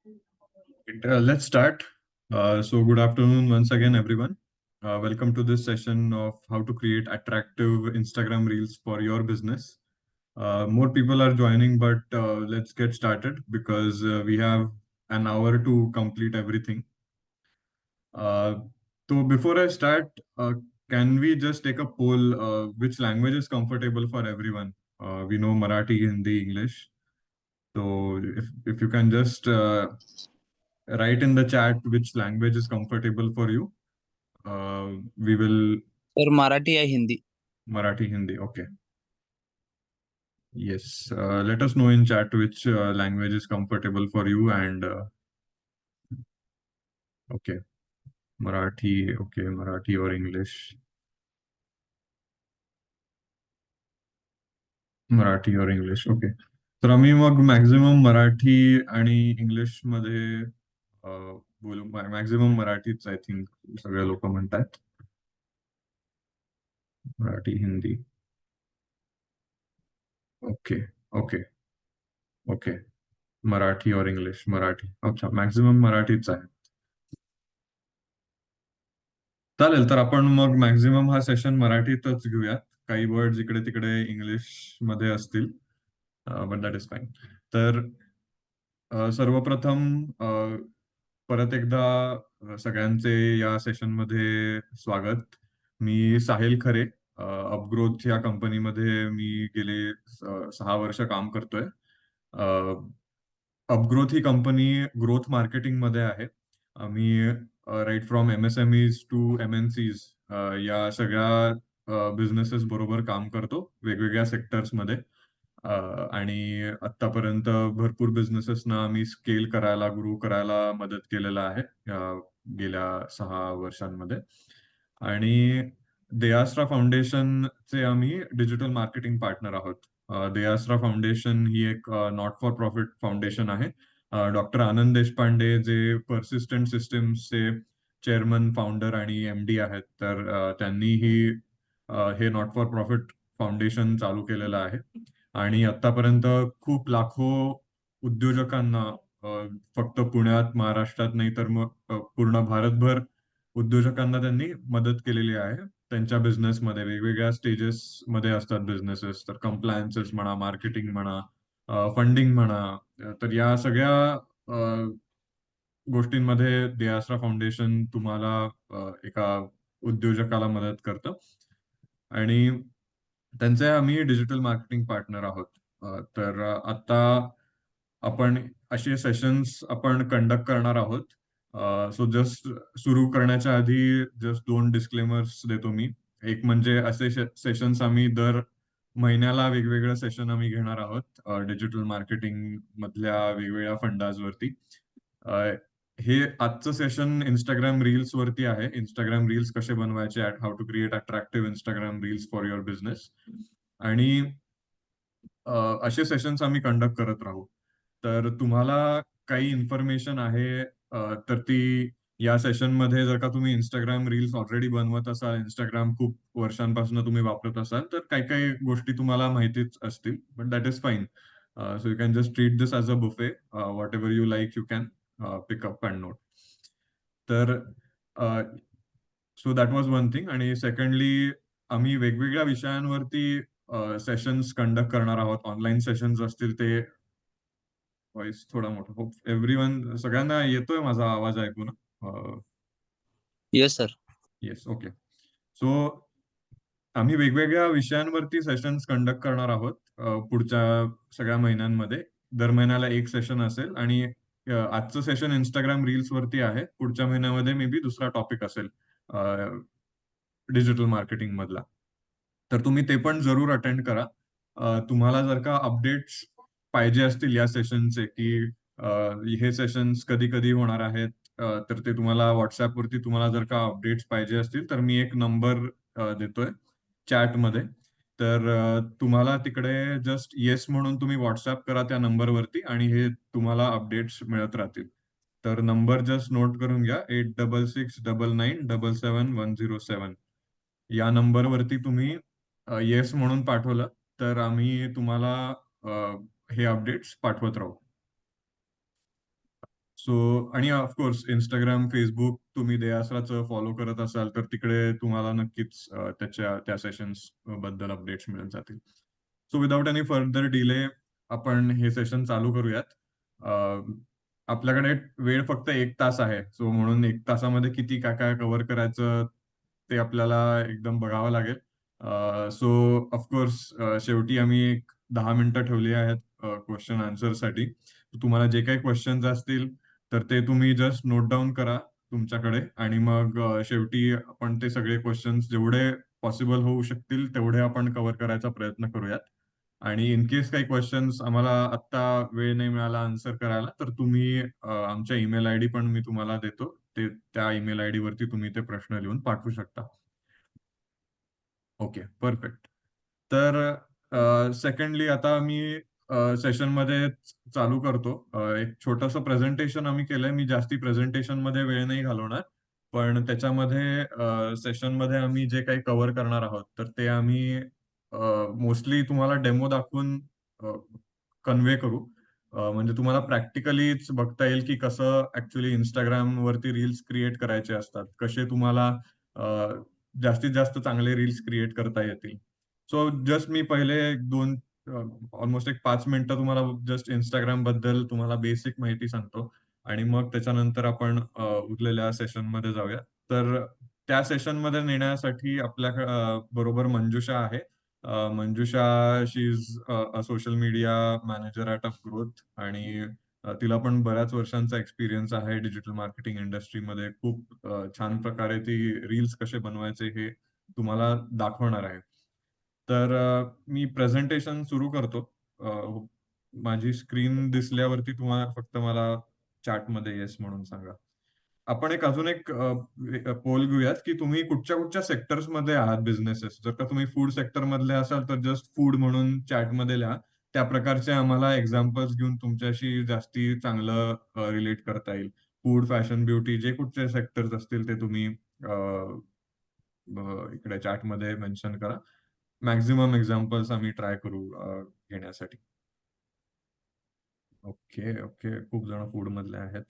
Let's start. Good afternoon once again, everyone. Welcome to this session of how to create attractive Instagram reels for your business. More people are joining, but let's get started because we have an hour to complete everything. Uh, so, before I start, can we just take a poll? Which language is comfortable for everyone? We know Marathi, Hindi, English. So, if you can just write in the chat which language is comfortable for you. We will sir Marathi आहे Hindi. Marathi, Hindi. Okay. Yes. Let us know in chat which language is comfortable for you and okay, Marathi. Okay, Marathi or English. Marathi और English okay. तर आम्ही मग maximum Marathi आणि English मध्ये बोलू. Maximum मराठीच I think सगळे लोक म्हणतात. Marathi Hindi. Okay okay okay. Marathi और इंग्लिश. मराठी. अच्छा, मॅक्झिमम मराठीच आहे. चालेल, तर आपण मग मॅक्झिमम हा सेशन मराठीतच घेऊयात. काही वर्ड्स इकडे तिकडे इंग्लिश मध्ये असतील, बट दॅट इज फाईन. तर सर्वप्रथम परत एकदा सगळ्यांचे या सेशनमध्ये स्वागत. मी साहिल खरे. अपग्रोथ या कंपनीमध्ये मी गेले 6 वर्ष काम करतोय. अपग्रोथ ही कंपनी ग्रोथ मार्केटिंग मध्ये आहे. आम्ही right from MSMEs to MNCs या सगळ्या बिझनेसेस बरोबर काम करतो वेगवेगळ्या सेक्टर्समध्ये. आणि आतापर्यंत भरपूर बिझनेसेसना आम्ही स्केल करायला, ग्रो करायला मदत केलेला आहे गेल्या 6 वर्षांमध्ये. आणि देआस्ट्रा फाउंडेशनचे आम्ही डिजिटल मार्केटिंग पार्टनर आहोत. देआस्ट्रा फाउंडेशन ही एक नॉट फॉर प्रॉफिट फाउंडेशन आहे. डॉक्टर आनंद देशपांडे जे पर्सिस्टंट सिस्टीम्सचे चेअरमन, फाउंडर आणि MD आहेत, तर त्यांनी हे नॉट फॉर प्रॉफिट फाउंडेशन चालू केलेलं आहे. आणि आतापर्यंत खूप लाखो उद्योजकांना फक्त पुण्यात, महाराष्ट्रात नाही तर मग पूर्ण भारतभर उद्योजकांना त्यांनी मदत केलेली आहे. त्यांच्या बिझनेसमध्ये वेगवेगळ्या स्टेजेस मध्ये असतात बिझनेसेस, तर कंप्लायन्सेस म्हणा, मार्केटिंग म्हणा, फंडिंग म्हणा. तर या सगळ्या गोष्टींमध्ये देआस्ट्रा फाउंडेशन तुम्हाला एका उद्योजकाला मदत करतं. आणि त्यांचे आम्ही डिजिटल मार्केटिंग पार्टनर आहोत. तर आता आपण असे सेशन्स आपण कंडक्ट करणार आहोत. सो जस्ट सुरू करण्याच्या आधी जस्ट 2 डिस्क्लेमर्स देतो मी. एक म्हणजे असे सेशन्स आम्ही दर महिन्याला वेगवेगळं सेशन आम्ही घेणार आहोत डिजिटल मार्केटिंग मधल्या वेगवेगळ्या फंडाजवरती. हे आजचं सेशन इंस्टाग्राम रील्स वरती आहे. इंस्टाग्राम रील्स कसे बनवायचे, how to create attractive Instagram reels for your business. आणि असे सेशन्स आम्ही कंडक्ट करत राहू. तर तुम्हाला काही इन्फॉर्मेशन आहे तर ती या सेशनमध्ये, जर का तुम्ही इंस्टाग्राम रील्स ऑलरेडी बनवत असाल, इंस्टाग्राम खूप वर्षांपासून तुम्ही वापरत असाल, तर काही काही गोष्टी तुम्हाला माहितीच असतील, but that is fine. So you can just treat this as a buffet. Whatever you like you can pick up and note. तर so that was one thing. आणि सेकंडली, आम्ही वेगवेगळ्या विषयांवरती सेशन्स कंडक्ट करणार आहोत. Online sessions असतील ते. Voice थोडा मोठा. होप एव्हरीवन, सगळ्यांना येतोय माझा आवाज ऐकून? Yes sir. Yes, okay. So आम्ही वेगवेगळ्या विषयांवरती सेशन्स कंडक्ट करणार आहोत पुढच्या सगळ्या महिन्यांमध्ये. दर महिन्याला एक सेशन असेल. आणि आजचं सेशन इंस्टाग्राम रील्स वरती आहे. पुढच्या महिन्यामध्ये मे बी दुसरा टॉपिक असेल डिजिटल मार्केटिंग मधला. तर तुम्ही ते पण जरूर अटेंड करा. तुम्हाला जर का अपडेट्स पाहिजे असतील या सेशनचे, की हे सेशन्स कधी कधी होणार आहेत, तर ते तुम्हाला व्हॉट्सअपवरती तुम्हाला जर का अपडेट्स पाहिजे असतील, तर मी एक नंबर देतोय चॅटमध्ये. तर तुम्हाला तिकडे जस्ट येस म्हणून तुम्ही व्हॉट्सअप करा त्या नंबरवरती आणि हे तुम्हाला अपडेट्स मिळत राहतील. तर नंबर जस्ट नोट करून घ्या. 8669977107. या नंबरवरती तुम्ही येस म्हणून पाठवलं तर आम्ही तुम्हाला हे अपडेट्स पाठवत राहू. सो आणि ऑफकोर्स Instagram, Facebook तुम्ही देआसराचं फॉलो करत असाल, तर तिकडे तुम्हाला नक्कीच त्या सेशन्स बद्दल अपडेट्स मिळत जातील. So without any further delay आपण हे सेशन चालू करूयात. अ, आपल्याकडे वेळ फक्त 1 तास आहे. सो म्हणून 1 तासामध्ये किती काय-काय कव्हर करायचं ते आपल्याला एकदम बघावं लागेल. सो ऑफकोर्स शेवटी आम्ही एक 10 मिनिटं ठेवली आहेत क्वेशन आन्सरसाठी. तुम्हाला जे काही क्वेशन्स असतील, तर ते तुम्ही जस्ट नोट डाउन करा तुमच्याकडे आणि मग शेवटी आपण ते सगळे क्वेशन्स जेवढे पॉसिबल होऊ शकतील, तेवढे आपण कव्हर करायचा प्रयत्न करूयात. आणि इन केस काही क्वेशन्स आम्हाला आत्ता वेळ नाही मिळाला आन्सर करायला, तर तुम्ही आमच्या ईमेल आयडी पण मी तुम्हाला देतो. त्या ईमेल आयडी वरती तुम्ही ते प्रश्न लिहून पाठवू शकता. Okay, perfect. तर सेकंडली आता मी सेशनमध्ये चालू करतो. एक छोटंसं प्रेझेंटेशन आम्ही केलंय. मी जास्ती प्रेझेंटेशनमध्ये वेळ नाही घालवणार. पण त्याच्यामध्ये सेशनमध्ये आम्ही जे काही कव्हर करणार आहोत, तर ते आम्ही मोस्टली तुम्हाला डेमो दाखवून कन्वे करू. म्हणजे तुम्हाला प्रॅक्टिकलीच बघता येईल, की कसं ॲक्चुअली Instagramवरती रील्स क्रिएट करायचे असतात. कसे तुम्हाला अ, जास्तीत जास्त चांगले रील्स क्रिएट करता येतील. सो जस्ट मी पहिले 2 ऑलमोस्ट एक 5 मिनिटं तुम्हाला जस्ट Instagramबद्दल तुम्हाला बेसिक माहिती सांगतो आणि मग त्याच्यानंतर आपण उरलेल्या सेशनमध्ये जाऊया. तर त्या सेशनमध्ये नेण्यासाठी बरोबर मंजुषा आहे. Manjusha she is a social media manager at growth आणि तिला पण बऱ्याच वर्षांचा एक्सपिरियन्स आहे डिजिटल मार्केटिंग इंडस्ट्रीमध्ये. खूप छान प्रकारे ती रील्स कसे बनवायचे हे तुम्हाला दाखवणार आहे. तर मी प्रेझेंटेशन सुरू करतो. अ, माझी स्क्रीन दिसल्यावरती तुम्हाला फक्त मला चॅटमध्ये येस म्हणून सांगा. आपण अजून एक पोल घेऊयात, की तुम्ही कुठच्या-कुठच्या सेक्टर्समध्ये आहात बिझनेसेस. जर का तुम्ही फूड सेक्टरमधले असाल, तर जस्ट फूड म्हणून चॅटमध्ये लिहा. त्या प्रकारचे आम्हाला एक्झाम्पल्स घेऊन तुमच्याशी जास्ती चांगलं रिलेट करता येईल. फूड, फॅशन, ब्युटी जे कुठचे सेक्टर्स असतील ते तुम्ही इकडे चॅटमध्ये मेन्शन करा. मॅक्सिमम एक्झाम्पल्स आम्ही ट्राय करू घेण्यासाठी. Okay, okay. खूप जण फूडमधले आहेत.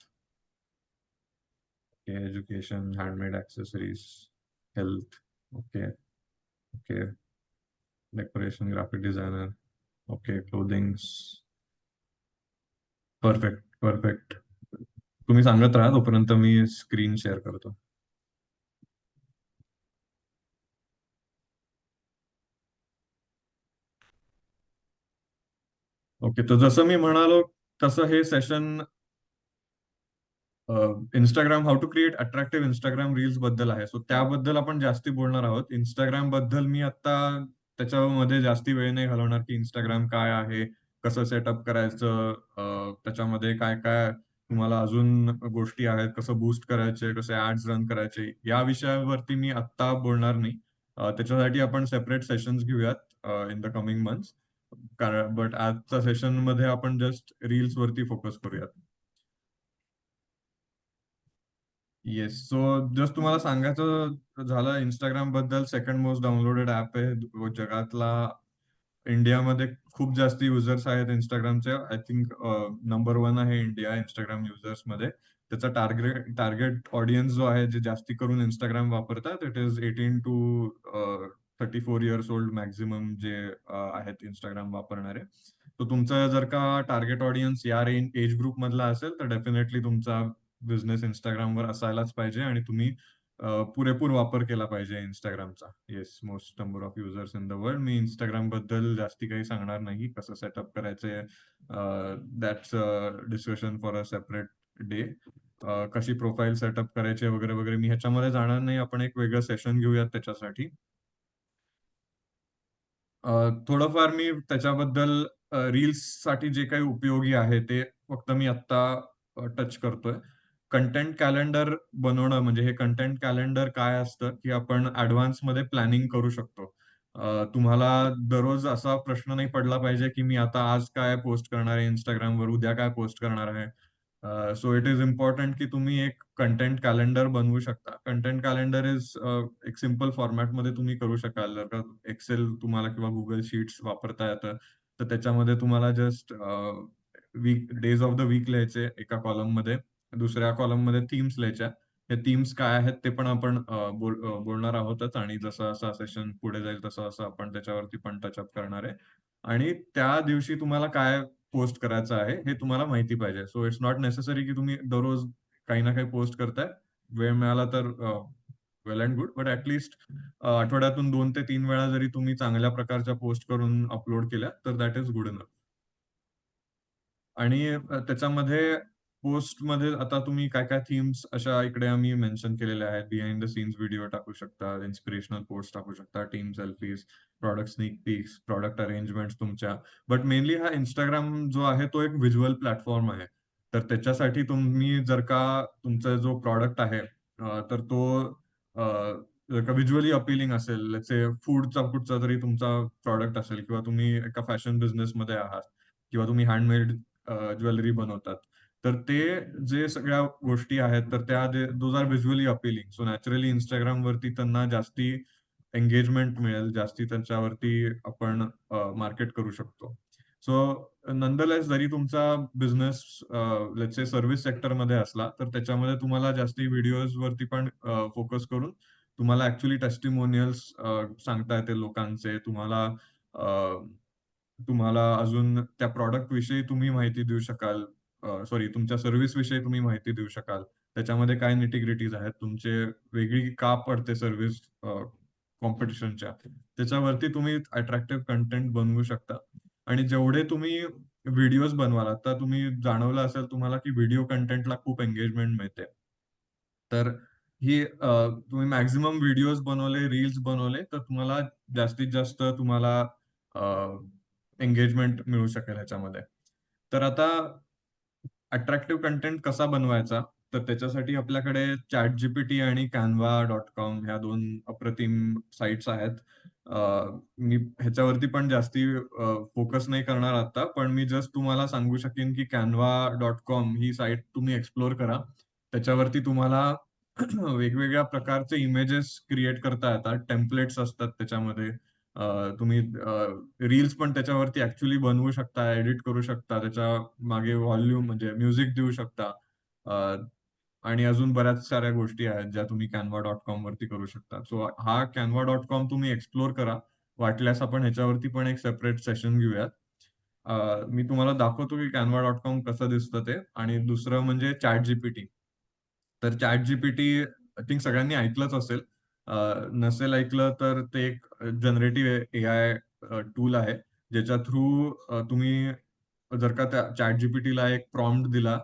Okay, education, handmade accessories, health. Okay, okay. Decoration, graphic designer. Okay, clothings. Perfect, perfect. तुम्ही सांगत राहा तोपर्यंत मी स्क्रीन शेअर करतो. ओके, तर जसं मी म्हणालो तसं हे session Instagram how to create attractive Instagram reels बद्दल आहे. सो त्याबद्दल आपण जास्ती बोलणार आहोत. Instagram बद्दल मी आता त्याच्यामध्ये जास्ती वेळ नाही घालवणार, की Instagram काय आहे, कसं सेटअप करायचं, त्याच्यामध्ये काय-काय तुम्हाला अजून गोष्टी आहेत, कसं बूस्ट करायचे, कसे ॲड्स रन करायचे, या विषयावरती मी आत्ता बोलणार नाही. त्याच्यासाठी आपण सेपरेट सेशन्स घेऊयात in the coming months. But आजच्या सेशनमध्ये आपण जस्ट रील्सवरती फोकस करूयात. येस. सो जस्ट तुम्हाला सांगायचं झालं Instagram बद्दल सेकंड मोस्ट डाउनलोडेड ॲप आहे जगातला. इंडियामध्ये खूप जास्त युजर्स आहेत Instagramचे. आय थिंक नंबर 1 आहे इंडिया Instagram युजर्समध्ये. त्याचा टार्गेट ऑडियन्स जो आहे, जे जास्ती करून Instagram वापरतात, it is 18 to 34 years old maximum जे आहेत Instagram वापरणारे. तर तुमचं जर का टार्गेट ऑडियन्स या एज ग्रुपमधला असेल, तर डेफिनेटली तुमचा बिझनेस Instagramवर असायलाच पाहिजे आणि तुम्ही पुरेपूर वापर केला पाहिजे Instagramचा. Yes, most number of users in the world. मी Instagram बद्दल जास्ती काही सांगणार नाही. कसं सेटअप करायचंय that's discussion for a separate day. कशी प्रोफाईल सेटअप करायची वगैरे, वगैरे मी ह्याच्यामध्ये जाणार नाही. आपण एक वेगळं सेशन घेऊयात त्याच्यासाठी. थोडंफार मी त्याच्याबद्दल रील्ससाठी जे काही उपयोगी आहे, ते फक्त मी आत्ता टच करतोय. कंटेंट कॅलेंडर बनवणं म्हणजे हे कंटेंट कॅलेंडर काय असतं, की आपण ॲडव्हान्समध्ये प्लॅनिंग करू शकतो. तुम्हाला दररोज असा प्रश्न नाही पडला पाहिजे, की मी आता आज काय पोस्ट करणार आहे Instagramवर, उद्या काय पोस्ट करणार आहे. सो इट इज इम्पॉर्टंट की तुम्ही एक कंटेंट कॅलेंडर बनवू शकता. कंटेंट कॅलेंडर इज एक सिंपल फॉर्मॅटमध्ये तुम्ही करू शकाल. जर का एक्सेल तुम्हाला किंवा Google शीट्स वापरता येतं, तर त्याच्यामध्ये तुम्हाला just week days of the week लिहायचे एका कॉलममध्ये दुसऱ्या कॉलममध्ये थीम्स लिहायच्या. हे थीम्स काय आहेत ते पण आपण बोलणार आहोतच आणि जसं सेशन पुढे जाईल तसं आपण त्याच्यावरती पण टचअप करणार आहे. आणि त्या दिवशी तुम्हाला काय पोस्ट करायचं आहे हे तुम्हाला माहिती पाहिजे. सो इट्स नॉट नेसेसरी की तुम्ही दररोज काही ना काही पोस्ट करताय. वेळ मिळाला तर वेल अँड गुड. बट आठवड्यातून 2 ते 3 वेळा जरी तुम्ही चांगल्या प्रकारच्या पोस्ट करून अपलोड केल्या, तर दॅट इज गुड इनफ. आणि त्याच्यामध्ये पोस्टमध्ये आता तुम्ही काय-काय थीम्स अशा इकडे आम्ही मेन्शन केलेल्या आहेत. बिहाइंड द सीन्स व्हिडिओ टाकू शकता, इन्स्पिरेशनल पोस्ट टाकू शकता, team selfies, product sneak peaks, product arrangements तुमच्या. बट मेनली हा Instagram जो आहे तो एक व्हिज्युअल प्लॅटफॉर्म आहे. तर त्याच्यासाठी तुम्ही जर का तुमचा जो प्रॉडक्ट आहे तर तो अ, जर का व्हिज्युअली अपीलिंग असेल, लेट्स से फूडचा कुठचा तरी तुमचा प्रॉडक्ट असेल किंवा तुम्ही एका फॅशन बिझनेसमध्ये आहात किंवा तुम्ही हँडमेड ज्वेलरी बनवतात. तर ते जे सगळ्या गोष्टी आहेत, तर त्या those are visually appealing. So naturally Instagramवरती त्यांना जास्ती एंगेजमेंट मिळेल, जास्ती त्यांच्यावरती आपण मार्केट करू शकतो. सो नॉनदलेस जरी तुमचा बिझनेस लेट्स से सर्व्हिस सेक्टरमध्ये असला, तर त्याच्यामध्ये तुम्हाला जास्ती व्हिडिओजवरती पण फोकस करून तुम्हाला ॲक्चुअली टेस्टिमोनियल्स सांगता येतील लोकांचे. तुम्हाला अजून त्या प्रॉडक्ट विषयी तुम्ही माहिती देऊ शकाल. सॉरी तुमच्या सर्व्हिस विषयी तुम्ही माहिती देऊ शकाल. त्याच्यामध्ये काय निटी-ग्रिटीज आहेत, तुमचे वेगळी का पडते सर्व्हिस कॉम्पिटिशनच्या. त्याच्यावरती तुम्ही अट्रॅक्टिव्ह कंटेंट बनवू शकता. आणि जेवढे तुम्ही व्हिडिओज बनवाल, आता तुम्ही जाणवलं असेल तुम्हाला की व्हिडिओ कंटेंटला खूप एंगेजमेंट मिळते. तर तुम्ही मॅक्सिमम व्हिडिओज बनवले, रील्स बनवले, तर तुम्हाला जास्तीत जास्त तुम्हाला एंगेजमेंट मिळू शकेल ह्याच्यामध्ये. तर आता अट्रॅक्टिव्ह कंटेंट कसा बनवायचा? तर त्याच्यासाठी आपल्याकडे ChatGPT आणि Canva.com ह्या 2 अप्रतिम साइट्स आहेत. अ, मी ह्याच्यावरती पण जास्ती फोकस नाही करणार आता. पण मी जस्ट तुम्हाला सांगू शकेन, की Canva.com ही साइट तुम्ही एक्सप्लोर करा. त्याच्यावरती तुम्हाला वेगवेगळ्या प्रकारचे इमेजेस क्रिएट करता येतात. टेम्पलेट्स असतात त्याच्यामध्ये. तुम्ही रील्स पण त्याच्यावरती ॲक्चुअली बनवू शकता, एडिट करू शकता. त्याच्या मागे व्हॉल्यूम म्हणजे म्युझिक देऊ शकता. अ, आणि अजून बऱ्याच साऱ्या गोष्टी आहेत, ज्या तुम्ही Canva.com वरती करू शकता. सो हा Canva.com तुम्ही एक्सप्लोर करा. वाटल्यास आपण ह्याच्यावरती पण एक सेपरेट सेशन घेऊयात. मी तुम्हाला दाखवतो की Canva.com कसं दिसतं ते आणि दुसरं म्हणजे ChatGPT. तर ChatGPT आय थिंक सगळ्यांनी ऐकलंच असेल. नसेल ऐकलं तर ते एक जनरेटिव्ह एआय टूल आहे. ज्याच्या थ्रू तुम्ही जर का त्या ChatGPTला एक प्रॉम्प्ट दिला,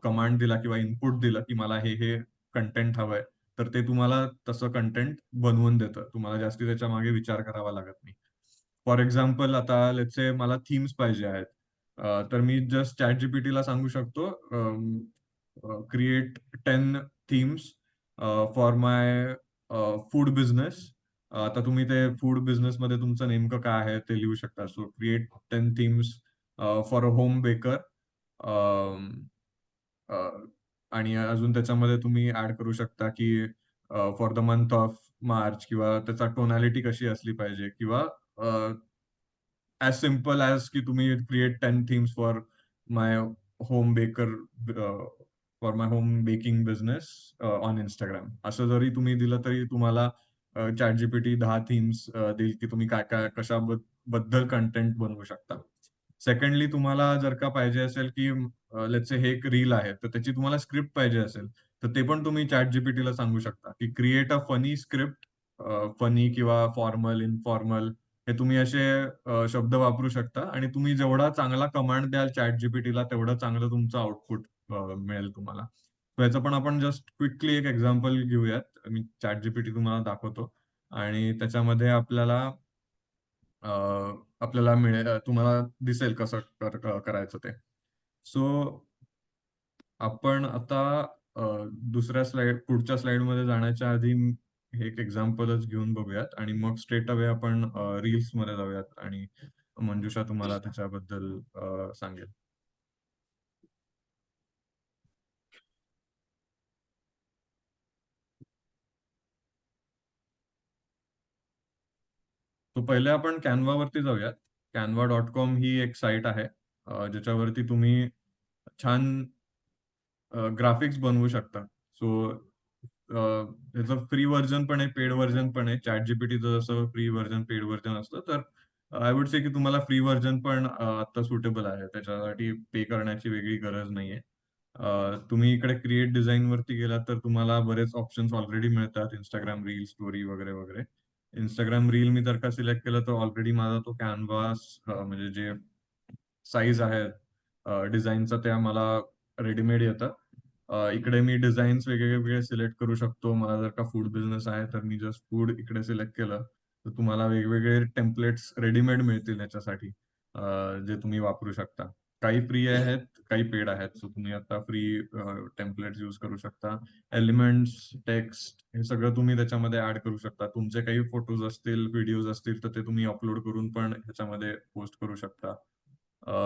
कमांड दिला किंवा इनपुट दिलं, की मला हे कंटेंट हवंय. तर ते तुम्हाला तसं कंटेंट बनवून देतं. तुम्हाला जास्ती त्याच्या मागे विचार करावा लागत नाही. फॉर एक्झाम्पल आता लेट्स से मला थीम्स पाहिजे आहेत. तर मी जस्ट ChatGPTला सांगू शकतो create 10 themes for my food business. आता तुम्ही ते फूड बिझनेसमध्ये तुमचं नेमकं काय आहे ते लिहू शकता. So create 10 themes for a home baker. आणि अजून त्याच्यामध्ये तुम्ही ॲड करू शकता, की for the month of March किंवा त्याचा टोनॅलिटी कशी असली पाहिजे किंवा ॲज सिंपल ॲज की तुम्ही create 10 themes my home baker for my home baking business on Instagram. असं जरी तुम्ही दिलं तरी तुम्हाला ChatGPT 10 थीम्स देईल, की तुम्ही काय-काय बद्दल कंटेंट बनवू शकता. सेकंडली तुम्हाला जर का पाहिजे असेल, की लेट्स से हे एक रील आहे, तर त्याची तुम्हाला स्क्रिप्ट पाहिजे असेल, तर ते पण तुम्ही ChatGPTला सांगू शकता, की create a funny script. Funny किंवा फॉर्मल, इन्फॉर्मल हे तुम्ही असे शब्द वापरू शकता आणि तुम्ही जेवढा चांगला कमांड द्याल ChatGPTला तेवढं चांगलं तुमचं आउटपुट मिळेल तुम्हाला. तर याचं पण आपण जस्ट क्विकली एक एक्झाम्पल घेऊयात. मी ChatGPT तुम्हाला दाखवतो आणि त्याच्यामध्ये अ, आपल्याला तुम्हाला दिसेल कसं करायचं ते. सो आपण आता अ, पुढच्या स्लाइडमध्ये जाण्याच्या आधी हे एक एक्झाम्पलच घेऊन बघूयात आणि मग स्ट्रेट अवे आपण रील्समध्ये जाऊयात आणि मंजुषा तुम्हाला त्याच्याबद्दल सांगेल. तो पहिले आपण Canvaवरती जाऊयात. Canva.com ही एक साइट आहे. ज्याच्यावरती तुम्ही छान ग्राफिक्स बनवू शकता. सो त्याचं फ्री व्हर्जन पण आहे, पेड व्हर्जन पण आहे. ChatGPTचं जसं फ्री व्हर्जन, पेड व्हर्जन असतं, तर आय वुड से की तुम्हाला फ्री व्हर्जन पण आता सुटेबल आहे. त्याच्यासाठी पे करण्याची वेगळी गरज नाहीये. तुम्ही इकडे क्रिएट डिझाइन वरती गेलात तर तुम्हाला बरेच ऑप्शन्स ऑलरेडी मिळतात. Instagram रील, स्टोरी वगैरे, वगैरे. Instagram रील मी जर का सिलेक्ट केलं तर ऑलरेडी माझा तो कॅनव्हास म्हणजे जे साईज आहे डिझाईनचा त्या मला रेडीमेड येतं. इकडे मी डिझाईन्स वेगळे सिलेक्ट करू शकतो. मला जर का फूड बिझनेस आहे तर मी जस्ट फूड इकडे सिलेक्ट केलं तर तुम्हाला वेगवेगळे टेम्पलेट्स रेडीमेड मिळतील याच्यासाठी जे तुम्ही वापरू शकता. काही फ्री आहेत, काही पेड आहेत. सो तुम्ही आता फ्री टेम्पलेट्स यूज करू शकता. एलिमेंट्स, टेक्स्ट हे सगळं तुम्ही त्याच्यामध्ये ऍड करू शकता. तुमचे काही फोटोज असतील, व्हिडिओज असतील तर ते तुम्ही अपलोड करून पण ह्याच्यामध्ये पोस्ट करू शकता.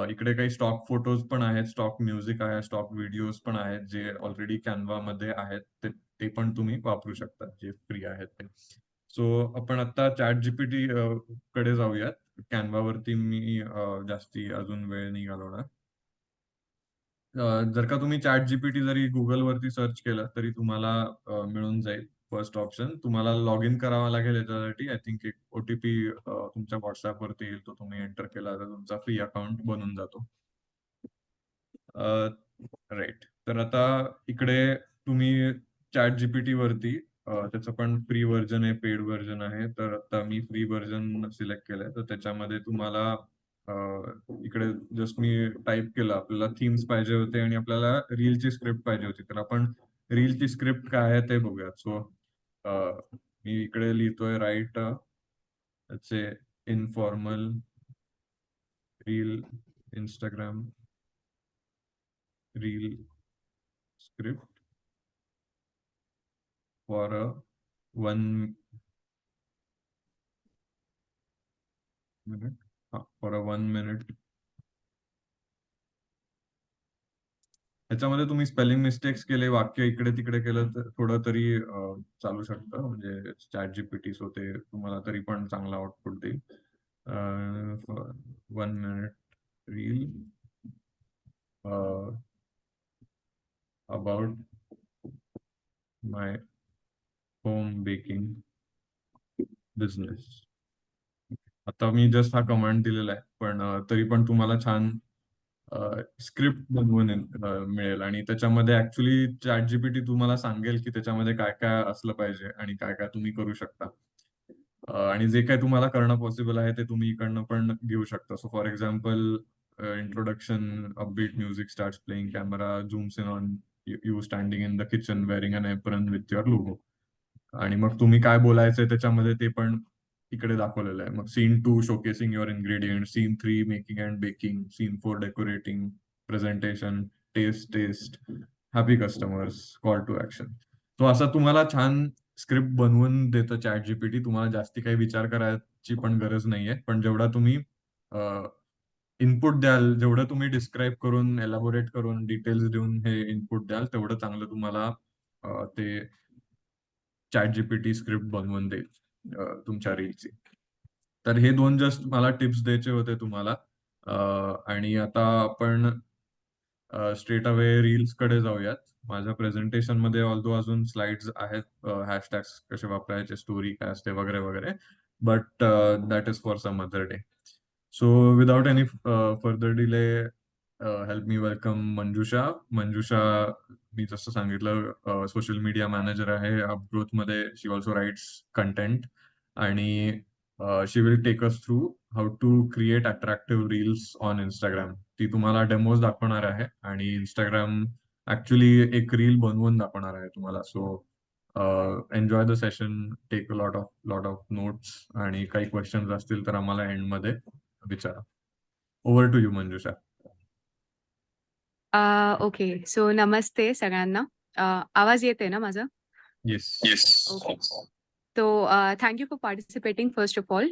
इकडे काही स्टॉक फोटोज पण आहेत, स्टॉक म्युझिक आहे, स्टॉक व्हिडिओज पण आहेत जे ऑलरेडी कॅनव्हामध्ये आहेत. ते पण तुम्ही वापरू शकता जे फ्री आहेत ते. सो आपण आता ChatGPT कडे जाऊयात. कॅनव्हावरती मी जास्ती अजून वेळ नाही घालवणार. जर का तुम्ही ChatGPT जरी Googleवरती सर्च केलं तरी तुम्हाला मिळून जाईल. फर्स्ट ऑप्शन तुम्हाला लॉग इन करावं लागेल याच्यासाठी. आय थिंक एक OTP तुमच्या WhatsAppवरती येईल. तो तुम्ही एंटर केला तर तुमचा फ्री अकाउंट बनून जातो. राईट. तर आता इकडे तुम्ही ChatGPT वरती त्याचं पण फ्री व्हर्जन आहे, पेड व्हर्जन आहे. तर आता मी फ्री व्हर्जन सिलेक्ट केलंय. तर त्याच्यामध्ये तुम्हाला अ, इकडे जस्ट मी टाईप केलं, आपल्याला थीम्स पाहिजे होते आणि आपल्याला रीलची स्क्रिप्ट पाहिजे होती. तर आपण रीलची स्क्रिप्ट काय आहे ते बघूयात. सो मी इकडे लिहितोय राईट त्याचे informal reel, Instagram reel script for a 1 minute. For a 1 minute. ह्याच्यामध्ये तुम्ही स्पेलिंग मिस्टेक्स केले, वाक्य इकडे तिकडे केलं तर थोडं तरी चालू शकतं. म्हणजे ChatGPT सो ते तुम्हाला तरी पण चांगला आउटपुट देईल. 1 minute reel about my home baking business. आता मी जस्ट हा कमांड दिलेला आहे, पण तरी पण तुम्हाला छान स्क्रिप्ट बनवून मिळेल आणि त्याच्यामध्ये ऍक्च्युली ChatGPT तुम्हाला सांगेल की त्याच्यामध्ये काय काय असलं पाहिजे आणि काय काय तुम्ही करू शकता. आणि जे काही तुम्हाला करणं पॉसिबल आहे ते तुम्ही इकडनं पण घेऊ शकता. So for example introduction, upbeat music starts playing, camera zooms in on you standing in the kitchen wearing an apron with your logo. आणि मग तुम्ही काय बोलायचंय त्याच्यामध्ये ते पण इकडे दाखवलेलं आहे. मग scene 2 showcasing your ingredient, scene 3 making and baking, scene 4 decorating, presentation, taste, happy customers, call to action. तो असा तुम्हाला छान स्क्रिप्ट बनवून देतं ChatGPT. तुम्हाला जास्ती काही विचार करायची पण गरज नाहीये. पण जेवढा तुम्ही इनपुट द्याल, जेवढं तुम्ही डिस्क्राईब करून, एलॅबोरेट करून, डिटेल्स देऊन हे इनपुट द्याल, तेवढं चांगलं तुम्हाला ते ChatGPT स्क्रिप्ट बनवून देईल तुमच्या रीलची. तर हे 2 जस्ट मला टिप्स द्यायचे होते तुम्हाला. आणि आता आपण स्ट्रेट अवे रील्सकडे जाऊयात. माझ्या प्रेझेंटेशनमध्ये ऑल्दो अजून स्लाइड्स आहेत, हॅशटॅग्स कसे वापरायचे, स्टोरी काय असते वगैरे वगैरे. But that is for some other day. So without any further delay, help me welcome Manjusha. Manjusha, मी जसं सांगितलं, सोशल मीडिया मॅनेजर आहे अपग्रोथमध्ये. शी ऑल्सो राईट्स कंटेंट आणि she will take us through how to create attractive reels on Instagram. ती तुम्हाला demos दाखवणार आहे आणि Instagram ऍक्च्युली एक रील बनवून दाखवणार आहे तुम्हाला. So enjoy the session, take a lot of notes आणि काही क्वेश्चन्स असतील तर आम्हाला एंडमध्ये विचारा. Over to you Manjusha. Okay. So नमस्ते सगळ्यांना. आवाज येते ना माझा? Yes. Okay. So, thank you for participating, first of all.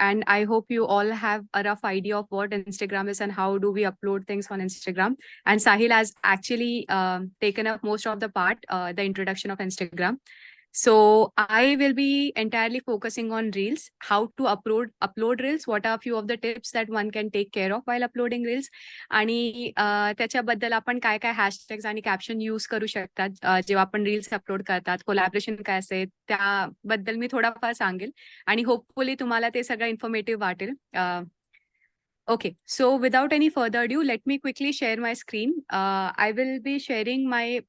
And I hope you all have a rough idea of what Instagram is and how do we upload things on Instagram. And Sahil has actually taken up most of the part, the introduction of Instagram. So I will be entirely focusing on reels, how to upload reels, what are few of the tips that one can take care of while uploading reels, आणि त्याच्याबद्दल आपण काय काय hashtags आणि caption use करू शकतात जेव्हा आपण रील्स अपलोड करतात, कोलॅबरेशन काय असेल त्याबद्दल मी थोडाफार सांगेल आणि होपफुली तुम्हाला ते सगळं इन्फॉर्मेटिव्ह वाटेल. Okay, so without any further ado, let me quickly share my screen. I will be sharing my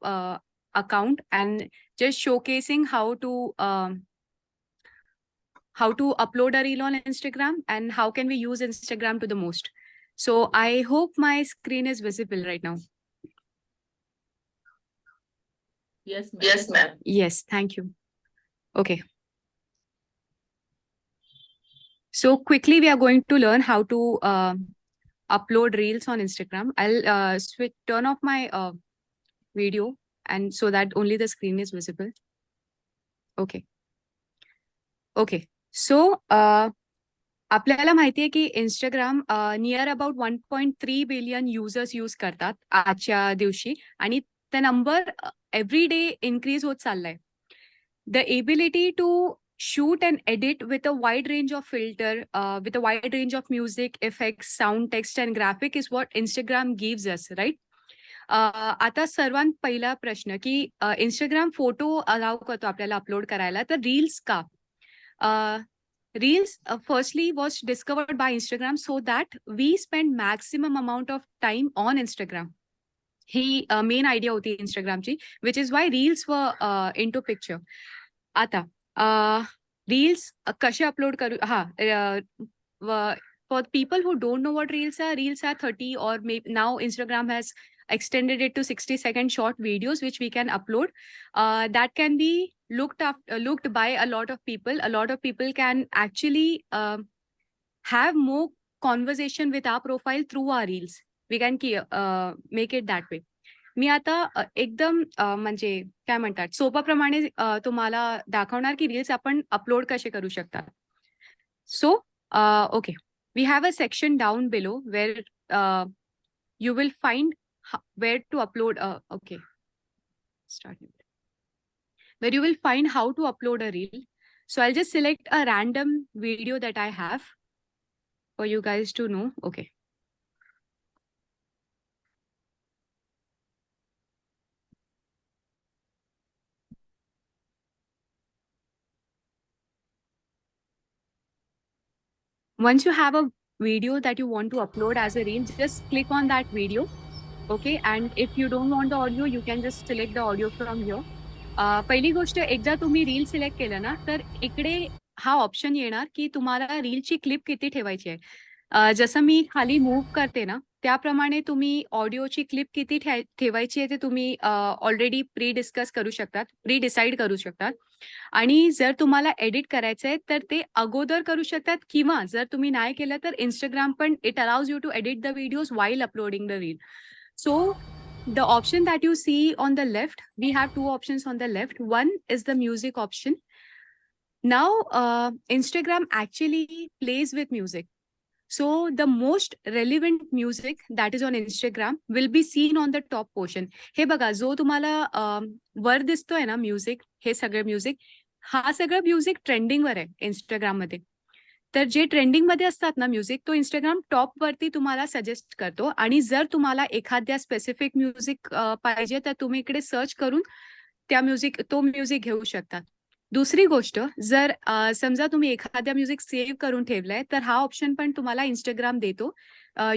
account and just showcasing how to upload a reel on Instagram and how can we use Instagram to the most. So I hope my screen is visible right now. Yes, ma'am. Yes, ma'am. Yes, thank you. Okay. So quickly we are going to learn how to upload reels on Instagram. I'll turn off my video and so that only the screen is visible. Okay. Okay. So आपल्याला माहिती आहे की Instagram near about 1.3 billion users use करतात आजच्या दिवशी आणि ते number every day increase होत चाललाय. The ability to shoot and edit with a wide range of filter, with a wide range of music, effects, sound, text, and graphic is what Instagram gives us, right? आता सर्वात पहिला प्रश्न की Instagram photo allow करतो आपल्याला upload करायला, तर reels का? Reels firstly was discovered by Instagram so that we spend maximum amount of time on Instagram. ही मेन आयडिया होती इंस्टाग्रामची, which is why reels were into picture. आता रील्स कसे अपलोड करू? For people who don't know what reels are 30 or maybe now Instagram has extended it to 60-second short videos which we can upload that can be looked by a lot of people. A lot of people can actually have more conversation with our profile through our reels. We can make it that way. मी आता एकदम म्हणजे काय म्हणतात सोपाप्रमाणे तुम्हाला दाखवणार की reels आपण upload कसे करू शकतात. So okay, we have a section down below where you will find where to upload okay, starting where you will find how to upload a reel. So I'll just select a random video that I have for you guys to know. Okay. Once you have a video that you want to upload as a reel, just click on that video. Okay, and if you don't want the audio, you can just select the audio from here. पहिली गोष्ट, एकदा तुम्ही reel select केलं ना, तर इकडे हा option येणार की तुम्हाला रीलची क्लिप किती ठेवायची आहे. जसं मी खाली मूव्ह करते ना, त्याप्रमाणे तुम्ही ऑडिओची क्लिप किती ठेवायची आहे ते तुम्ही ऑलरेडी प्री डिसाईड करू शकतात. आणि जर तुम्हाला एडिट करायचं आहे तर ते अगोदर करू शकतात, किंवा जर तुम्ही नाही केलं तर इंस्टाग्राम पण it allows you to edit the videos while uploading the reel. So the option that you see on the left, we have two options on the left. One is the music option. Now, Instagram actually plays with music. So the most relevant music that is on Instagram will be seen on the top portion. हे बघा, जो तुम्हाला वर दिसतोय ना music, हे सगळं music, हा सगळं म्युझिक ट्रेंडिंग वर आहे इंस्टाग्राम मध्ये. तर जे ट्रेंडिंग मध्ये असतात ना म्युझिक, तो इंस्टाग्राम टॉप वरती तुम्हाला सजेस्ट करतो. आणि जर तुम्हाला एखाद्या स्पेसिफिक म्युझिक पाहिजे तर तुम्ही इकडे सर्च करून तो म्युझिक घेऊ शकतात. दुसरी गोष्ट, जर समजा तुम्ही एखाद्या म्युझिक सेव्ह करून ठेवलंय तर हा ऑप्शन पण तुम्हाला इंस्टाग्राम देतो.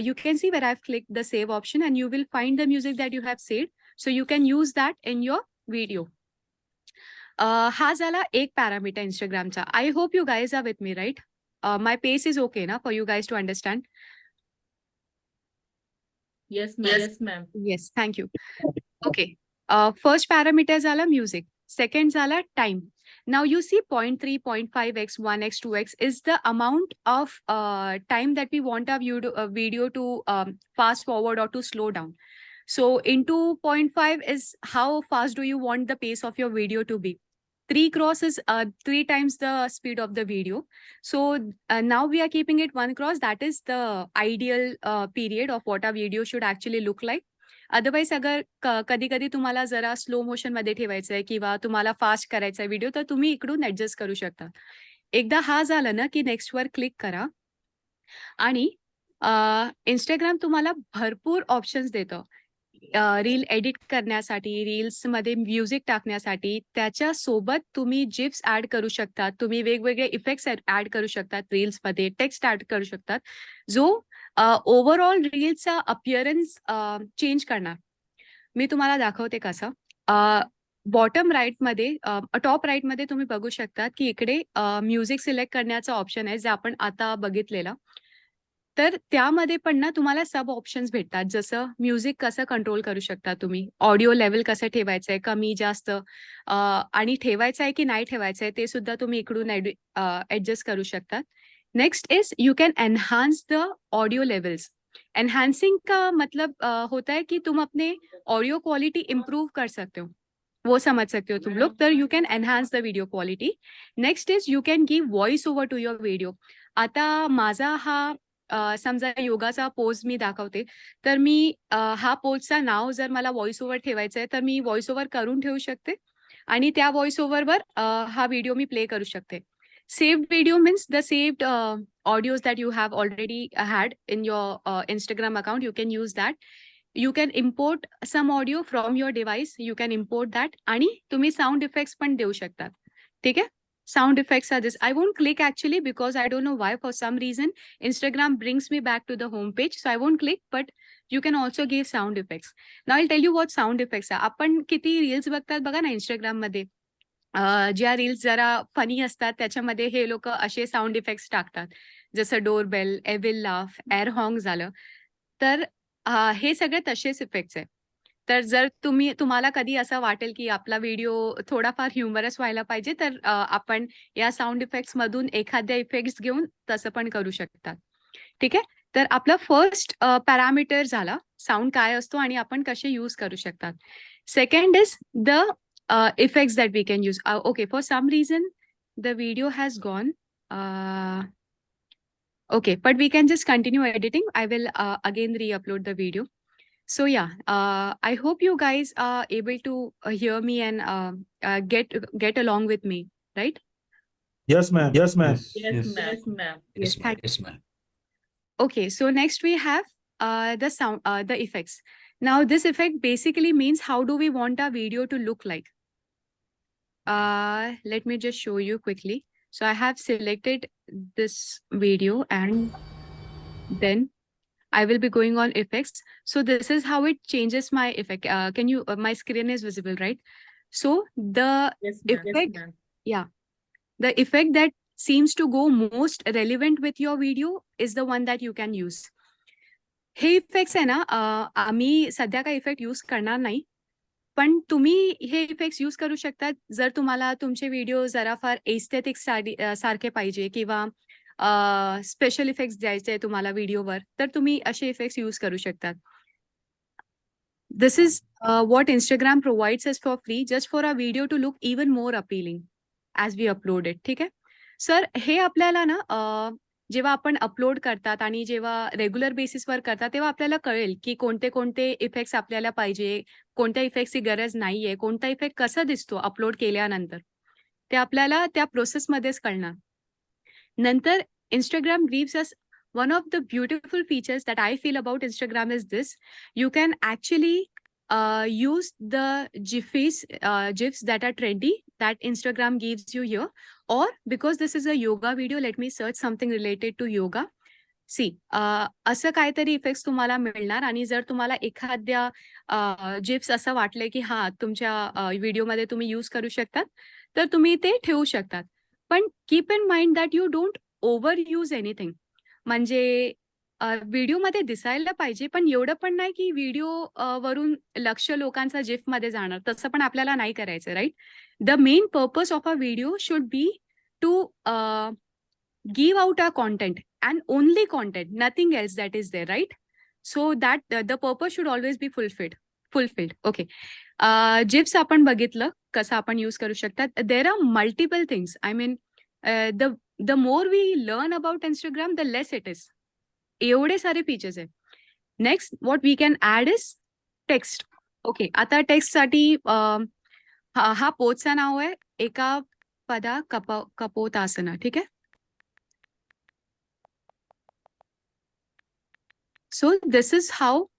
You can see where I have click the save option and you will find the music that you have saved, so you can use that in your video. हा झाला एक पॅरामीटर इंस्टाग्रामचा. I hope you guys are with me, right? My pace is okay na for you guys to understand? Yes, ma'am. Yes, ma'am. Yes, thank you. Okay. First parameter zala music. Second zala time. Now you see 0.3, 0.5x, 1x, 2x is the amount of time that we want our video to fast forward or to slow down. So into 0.5 is how fast do you want the pace of your video to be. 3 cross is 3 times the speed of the video. So now we are keeping it 1 cross. That is the ideal period of what our video should actually look like. Otherwise अगर कधी-कधी तुम्हाला जरा slow मोशनमध्ये ठेवायचं आहे किंवा तुम्हाला fast करायचा आहे व्हिडिओ, तर तुम्ही इकडून ॲडजस्ट करू शकता. एकदा हा झाला ना, की नेक्स्टवर क्लिक करा आणि Instagram तुम्हाला भरपूर ऑप्शन्स देतं. रील एडिट करण्यासाठी, रील्समध्ये म्युझिक टाकण्यासाठी, त्याच्यासोबत तुम्ही जिफ्स ॲड करू शकतात. तुम्ही वेगवेगळे इफेक्ट्स ॲड करू शकतात रील्समध्ये, टेक्स्ट ॲड करू शकतात, जो ओव्हरऑल रील्सचा अपीअरन्स चेंज करणार. मी तुम्हाला दाखवते कसं. बॉटम राईटमध्ये टॉप राईटमध्ये तुम्ही बघू शकता, की इकडे म्युझिक सिलेक्ट करण्याचा ऑप्शन आहे, जे आपण आता बघितलेलं. तर त्यामध्ये पण ना तुम्हाला सब ऑप्शन्स भेटतात. जसं म्युझिक कसं कंट्रोल करू शकता तुम्ही, ऑडिओ लेव्हल कसं ठेवायचं आहे, कमी जास्त आणि ठेवायचं आहे की नाही ठेवायचं आहे, ते सुद्धा तुम्ही इकडून ॲडजस्ट करू शकता. Next is you can enhance the audio levels. Enhancing का मतलब होता है कि तुम अपने ऑडियो क्वालिटी इम्प्रूव कर सकते हो, वो समझ सकते हो तुम लोग. तर you can enhance the video quality. Next is you can give voice over to your video. आता माझा हा समजा योगाचा पोज मी दाखवते, तर मी हा पोजचा नाव जर मला व्हॉइस ओव्हर ठेवायचं आहे, तर मी व्हॉइस ओव्हर करून ठेवू शकते आणि त्या व्हॉइस ओव्हरवर हा व्हिडिओ मी प्ले करू शकते. Saved video means the saved audios that you have already had in your Instagram account. You can use that. You can import some audio from your device. You can import that आणि तुम्ही sound effects पण देऊ शकतात. ठीक आहे? Sound effects are this. I won't click actually because I don't know why. For some reason, Instagram brings me back to the home page. So I won't click, but you can also give sound effects. Now I'll tell you what sound effects are. आपण किती reels बघतात बघा ना Instagramमध्ये. ज्या reels जरा funny असतात त्याच्यामध्ये हे लोकं असे साउंड इफेक्ट्स टाकतात. जसं doorbell, Evil laugh, air horn झालं. तर हे सगळे तसेच इफेक्ट्स आहे. तर जर तुम्हाला कधी असं वाटेल, की आपला व्हिडिओ थोडाफार ह्युमरस व्हायला पाहिजे, तर आपण या साउंड इफेक्ट्समधून एखाद्या इफेक्ट्स घेऊन तसं पण करू शकतात. ठीक आहे? तर आपला फर्स्ट पॅरामीटर झाला, साउंड काय असतो आणि आपण कसे यूज करू शकतात. Second is the effects that we can use. Okay, for some reason, the video has gone. Okay, but we can just continue editing. I will again re-upload the video. So yeah, I hope you guys are able to hear me and get along with me, right? Yes, ma'am. Yes, ma'am. Yes, ma'am. Yes, thank you. Yes, ma'am. Okay, so next we have the sound, the effects. Now this effect basically means how do we want our video to look like. Let me just show you quickly. So I have selected this video and then I will be going on effects. So this is how it changes my effect. Can you, my screen is visible, right? So the Yes, ma'am. effect, Yes, ma'am. the effect that seems to go most relevant with your video is the one that you can use. हे effects आहे ना, आम्ही सध्या काही effect use करणार नाही. पण तुम्ही हे इफेक्ट्स यूज करू शकता जर तुम्हाला तुमचे व्हिडिओ जरा फार एस्थेटिक्स सारखे पाहिजे किंवा स्पेशल इफेक्ट्स द्यायचे तुम्हाला व्हिडिओवर, तर तुम्ही असे इफेक्ट्स यूज करू शकतात. This is what Instagram provides us for free just for our video to look even more appealing as we upload it. ठीक आहे? सर हे आपल्याला ना जेव्हा आपण अपलोड करतात आणि जेव्हा रेग्युलर बेसिसवर करतात तेव्हा आपल्याला कळेल की कोणते कोणते इफेक्ट्स आपल्याला पाहिजे, कोणत्या इफेक्ट्सची गरज नाहीये, कोणता इफेक्ट कसा दिसतो अपलोड केल्यानंतर. ते आपल्याला त्या प्रोसेसमध्येच कळणार. नंतर Instagram gives us one of the beautiful features that I feel about Instagram is this. You can actually use the GIFs that are trendy that Instagram gives you here. Or because this is a yoga video, let me search something related to yoga. See असं काहीतरी effects तुम्हाला मिळणार आणि जर तुम्हाला एखाद्या zips असं वाटलंय की हा तुमच्या व्हिडिओमध्ये तुम्ही यूज करू शकतात, तर तुम्ही ते ठेवू शकतात. पण keep in mind that you don't over use anything. म्हणजे व्हिडिओमध्ये दिसायला पाहिजे, पण एवढं पण नाही की व्हिडिओ वरून लक्ष लोकांचा जिफमध्ये जाणार. तसं पण आपल्याला नाही करायचं, right? The main purpose of a video should be to give out our content and only content, nothing else that is there, right? So that the purpose should always be fulfilled. Okay. GIFs आपण बघितलं कसं आपण use करू शकतात. There are multiple things. I mean, the more we learn about Instagram, the less it is. एवढे सारे features आहे. Next what we can add is text. Okay, आता टेक्स्टसाठी हा पोथचं नाव आहे एका पदा कपोतासना. ठीक आहे. So this is how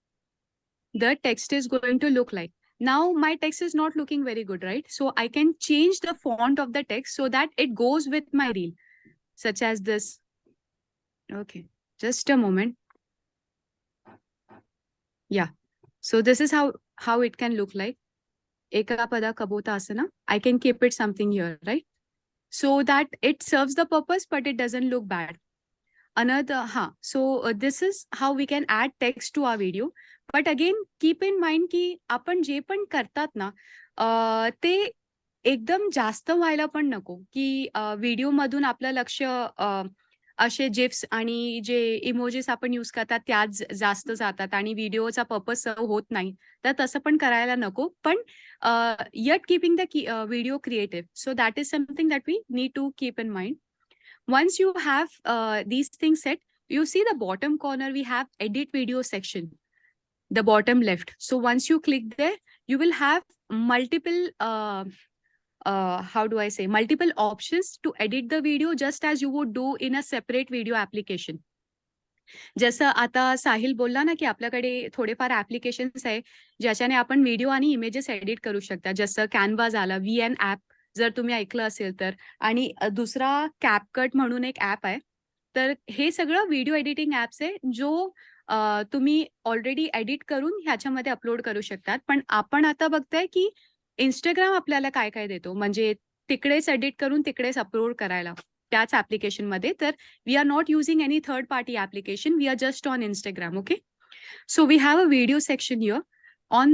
the text is going to look like. Now my text is not looking very good, right? So I can change the font of the text so that it goes with my reel, such as this. Okay, just a moment. Yeah, so this is how it can look like. Ekapada Kabotasana. I can keep it something here, right? So that it serves the purpose, but it doesn't look bad. So this is how we can add text to our video. But again, keep in mind की आपण जे पण करतात ना, ते एकदम जास्त व्हायला पण नको की व्हिडिओ मधून आपलं लक्ष असे जिफ्स आणि जे इमोजीस आपण यूज करतात त्याच जास्त जातात आणि व्हिडिओचा पर्पज सर्व होत नाही. तर तसं पण करायला नको. पण yet keeping the video creative. So that is something that we need to keep in mind. Once you have these things set, you see the bottom corner, we have edit video section, the bottom left. So once you click there, you will have multiple, multiple options to edit the video just as you would do in a separate video application. जसं आता साहिल बोलला ना की आपल्याकडे थोडेफार applications आहे ज्याच्याने आपण व्हिडिओ आणि इमेजेस एडिट करू शकता. जसं कॅनव्हा झाला, VN ऍप जर तुम्ही ऐकलं असेल तर, आणि दुसरा कॅपकट म्हणून एक ऍप आहे. तर हे सगळं व्हिडिओ एडिटिंग ऍप्स आहे जो तुम्ही ऑलरेडी एडिट करून ह्याच्यामध्ये अपलोड करू शकतात. पण आपण आता बघताय की इंस्टाग्राम आपल्याला काय काय देतो, म्हणजे तिकडेच एडिट करून तिकडेच अपलोड करायला त्याच ऍप्लिकेशन मध्ये. तर we are not using any third party application, we are just on Instagram. Okay, so we have a video section here. On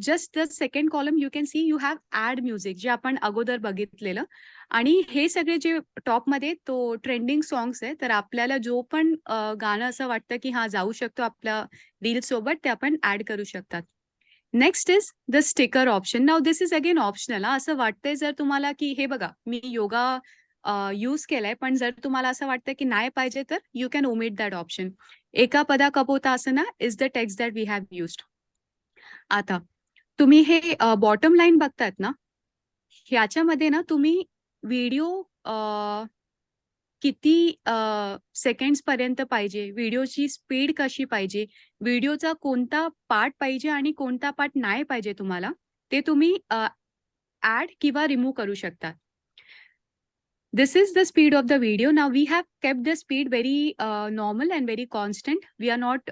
just the second column you can see you have add music, जे आपण अगोदर बघितलेलं. आणि हे सगळे जे top मध्ये तो ट्रेंडिंग सॉंग्स आहे, तर आपल्याला जो पण गाणं असं वाटतं की हा जाऊ शकतो आपल्या रील सोबत, ते आपण ऍड करू शकतात. Next is the sticker option. Now this is again optional. असं वाटतंय जर तुम्हाला की हे बघा मी योगा यूज केलाय, पण जर तुम्हाला असं वाटतं की नाही पाहिजे तर you can omit that option. Eka Pada Kapotasana is the text that we have used. आता तुम्ही हे बॉटम लाईन बघतात ना, ह्याच्यामध्ये ना तुम्ही व्हिडिओ किती सेकंड्स पर्यंत पाहिजे, व्हिडिओची स्पीड कशी पाहिजे, व्हिडिओचा कोणता पार्ट पाहिजे आणि कोणता पार्ट नाही पाहिजे तुम्हाला, ते तुम्ही ऍड किंवा रिमूव्ह करू शकता. This is the speed of the video. Now we have kept the speed very normal and very constant. We are not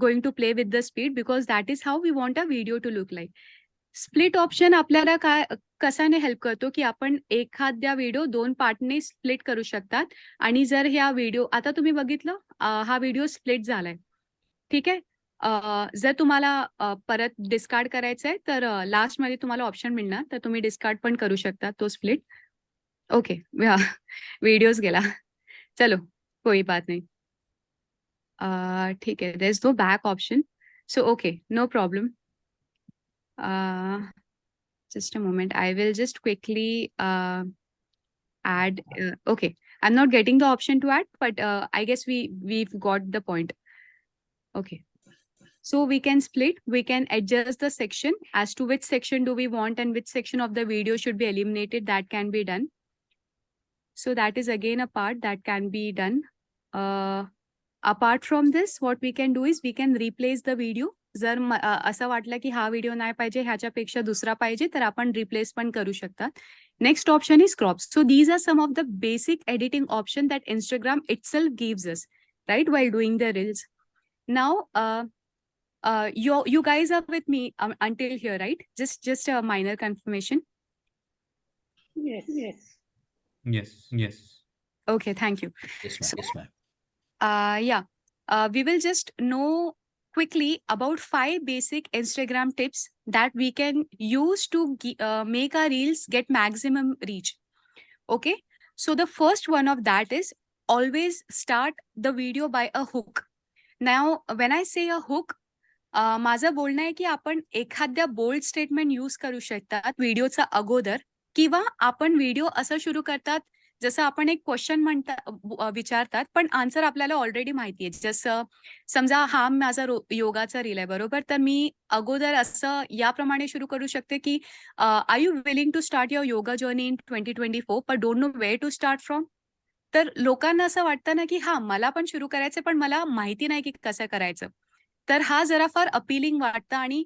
going to play with the speed because that is how we want a video to look like. Split option आपल्याला काय कशाने help करतो की आपण एखाद्या video 2 पार्टने split करू शकतात. आणि जर ह्या व्हिडिओ आता तुम्ही बघितलं हा व्हिडिओ स्प्लिट झालाय, ठीक आहे. जर तुम्हाला परत डिस्कार्ड करायचं आहे तर लास्ट मध्ये तुम्हाला ऑप्शन मिळणार, तर तुम्ही डिस्कार्ड पण करू शकता तो स्प्लिट. ओके, वीडियोस गेला, चलो कोई बात नहीं. ठीक है, there is no back option, so okay, no problem. Just a moment, I will just quickly add. Okay, I'm not getting the option to add, but I guess we've got the point. Okay, so we can split, we can adjust the section as to which section do we want and which section of the video should be eliminated. That can be done. So that is again a part that can be done. Apart from this, what we can do is we can replace the video. जर असं वाटलं की हा video नाही पाहिजे, ह्याच्यापेक्षा दुसरा पाहिजे, तर आपण रिप्लेस पण करू शकतात. Next option is crop. So these are some of the basic editing option that Instagram itself gives us, right, while doing the reels. Now, you guys are with me until here, right? Just a minor confirmation. Yes. Okay, thank you. Yes, ma'am. So- Yes, ma'am. We will just know quickly about 5 basic Instagram tips that we can use to make our reels get maximum reach. Okay, so the first one of that is always start the video by a hook. Now when I say a hook, माझं बोलणं आहे की आपण एखाद्या bold statement use करू शकतात व्हिडिओचा अगोदर, किंवा आपण व्हिडिओ असं सुरू करतात जसं आपण एक क्वेश्चन विचारतात, पण आन्सर आपल्याला ऑलरेडी माहिती आहे. जसं समजा हा माझा योगाचा रील आहे, बरोबर? तर मी अगोदर असं याप्रमाणे सुरू करू शकते, की are you willing to start your yoga journey in 2024 but don't know where to start from? तर लोकांना असं वाटतं ना, की हां, मला पण सुरू करायचं पण मला माहिती नाही, की कसं करायचं. तर हा जरा फार अपीलिंग वाटतं आणि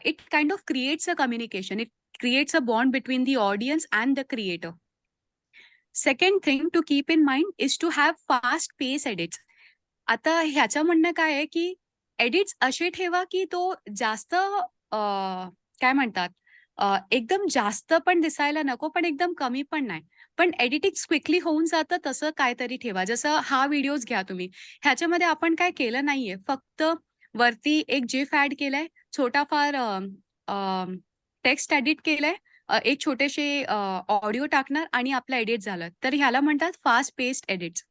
it kind of creates a communication. It creates a bond between the audience and the creator. Second thing to keep in mind is to have fast pace edits. आता ह्याचं म्हणणं काय आहे, की एडिट्स असे ठेवा, की तो जास्त काय म्हणतात एकदम जास्त पण दिसायला नको, पण एकदम कमी पण नाही. पण एडिटिंग क्विकली होऊन जातं तसं काहीतरी ठेवा. जसं हा व्हिडिओज घ्या तुम्ही. ह्याच्यामध्ये आपण काय केलं नाहीये. फक्त वरती एक जिफ ॲड केलाय, छोटा फार टेक्स्ट एडिट केलंय, एक छोटेसे ऑडिओ टाकणार आणि आपलं एडिट झालं. तर ह्याला म्हणतात फास्ट पेस्ड एडिट्स.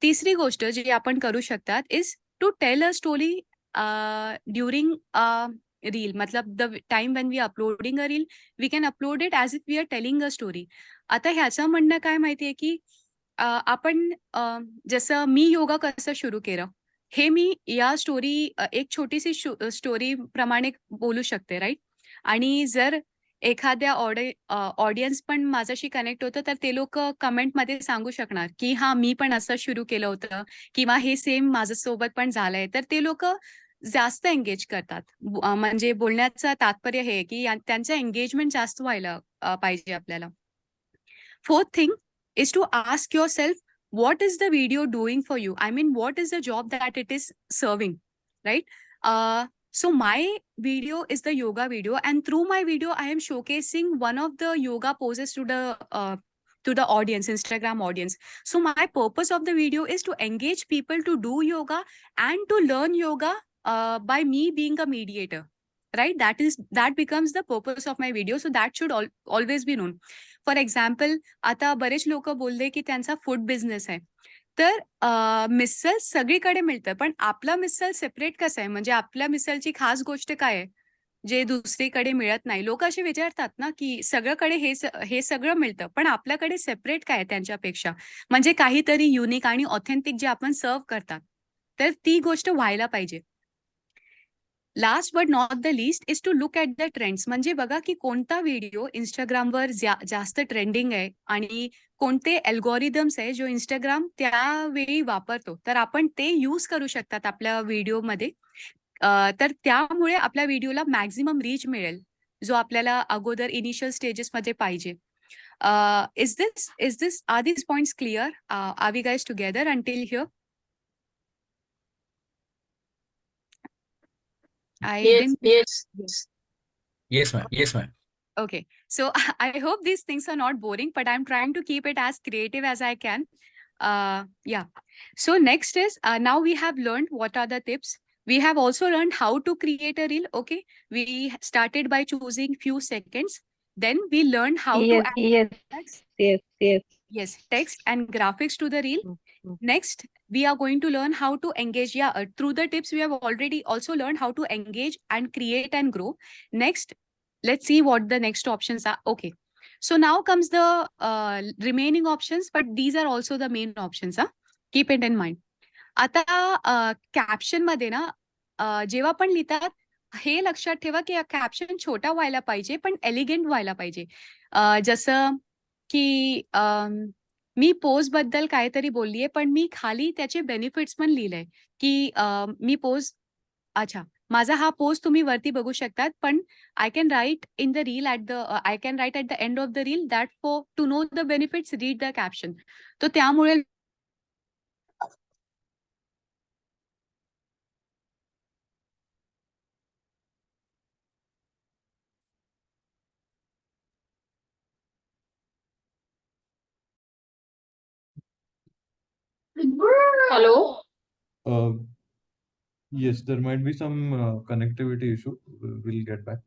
तिसरी गोष्ट जी आपण करू शकतात is to tell a story during reel. मतलब the time when we uploading a reel, we can upload it as if we are telling a story. आता ह्याचं म्हणणं काय माहितीये, की आपण जसं मी योगा कसं सुरू केलं, हे मी या एक छोटीशी स्टोरी प्रमाणे बोलू शकते, राइट? आणि जर एखाद्या ऑडियन्स पण माझ्याशी कनेक्ट होतं, तर ते लोकं कमेंटमध्ये सांगू शकणार, की हां, मी पण असं सुरू केलं होतं किंवा हे सेम माझ्यासोबत पण झालंय. तर ते लोकं जास्त एंगेज करतात. म्हणजे बोलण्याचं तात्पर्य हे आहे, की त्यांचं एंगेजमेंट जास्त व्हायला पाहिजे आपल्याला. Fourth thing is to ask yourself, what is the video doing for you? I mean, what is the job that it is serving, right? So my video is the yoga video, and through my video, I am showcasing one of the yoga poses to the audience, Instagram audience. So my purpose of the video is to engage people to do yoga and to learn yoga by me being a mediator, right? That becomes the purpose of my video. So that should always be known. For example, आता बरेच लोक बोलले की त्यांचा food business आहे. तर मिसळ सगळीकडे मिळतं, पण आपलं मिसळ सेपरेट कसं आहे? म्हणजे आपल्या मिसळची खास गोष्ट काय आहे, जे दुसरीकडे मिळत नाही? लोक असे विचारतात ना, की सगळीकडे हे सगळं मिळतं, पण आपल्याकडे सेपरेट काय आहे त्यांच्यापेक्षा? म्हणजे काहीतरी युनिक आणि ऑथेंटिक जे आपण सर्व्ह करतात. तर ती गोष्ट व्हायला पाहिजे. Last but not the least is to look at the trends. म्हणजे बघा की कोणता व्हिडिओ Instagramवर जास्त ट्रेंडिंग आहे आणि कोणते अल्गोरिदम्स आहे जो Instagram त्यावेळी वापरतो. तर आपण ते यूज करू शकतात आपल्या व्हिडिओमध्ये. तर त्यामुळे आपल्या व्हिडिओला मॅक्सिमम रीच मिळेल, जो आपल्याला अगोदर इनिशियल स्टेजेसमध्ये पाहिजे. Are this points clear? Are we guys together until here? I Yes, didn't. yes. Yes, ma'am. Yes, ma'am. Okay, so I hope these things are not boring, but I'm trying to keep it as creative as I can. Yeah. So next is now we have learned what are the tips. We have also learned how to create a reel. Okay, we started by choosing few seconds. Then we learned how to Yes, add yes, text, yes, yes. yes, text and graphics to the reel. Mm. Next, we are going to learn how to engage. Yeah, through the tips, we have already also learned how to engage and create and grow. Next, let's see what the next options are. Okay. So now comes the remaining options, but these are also the main options. Keep it in mind. आता caption मध्ये ना जेव्हा पण लिहितात, हे लक्षात ठेवा की कॅप्शन छोटा व्हायला पाहिजे, पण एलिगंट व्हायला पाहिजे. जसं की मी पोज बद्दल काहीतरी बोललीये, पण मी खाली त्याचे बेनिफिट्स पण लिहिलंय, की मी पोज अच्छा. माझा हा पोस्ट तुम्ही वरती बघू शकतात. पण I can write in the reel I can write at the end of the reel that for to know the benefits read the caption. तर त्यामुळे Hello. Uh, yes, there might be some connectivity issue. We'll get back.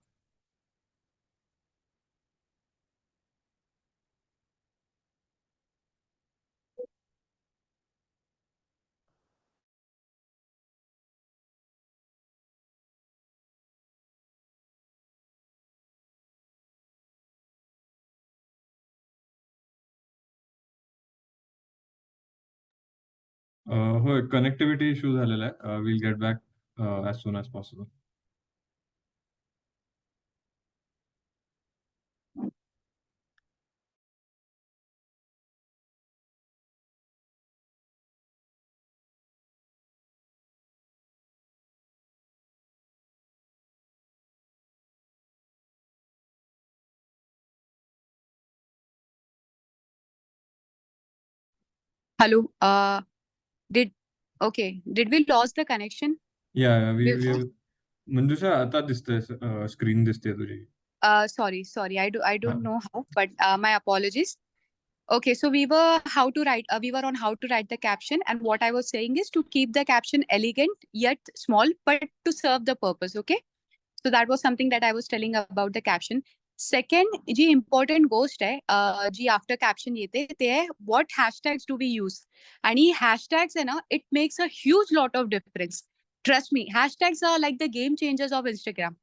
होय, connectivity issue झालेला आहे. Will get back as soon as possible. Hello. Did we lose the connection? या Before? मंजुषा, आता दिसतंय, screen दिसते तुझी. Sorry. I हां. don't know how, but my apologies. Okay, so we were on how to write the caption, and what I was saying is to keep the caption elegant yet small, but to serve the purpose. Okay, so that was something that I was telling about the caption. Second, G important गोष्ट आहे जी after caption येते ते आहे what hashtags do we use. आणि hashtags आहे ना, it makes a huge lot of difference. Trust me, hashtags are like the game changers of Instagram.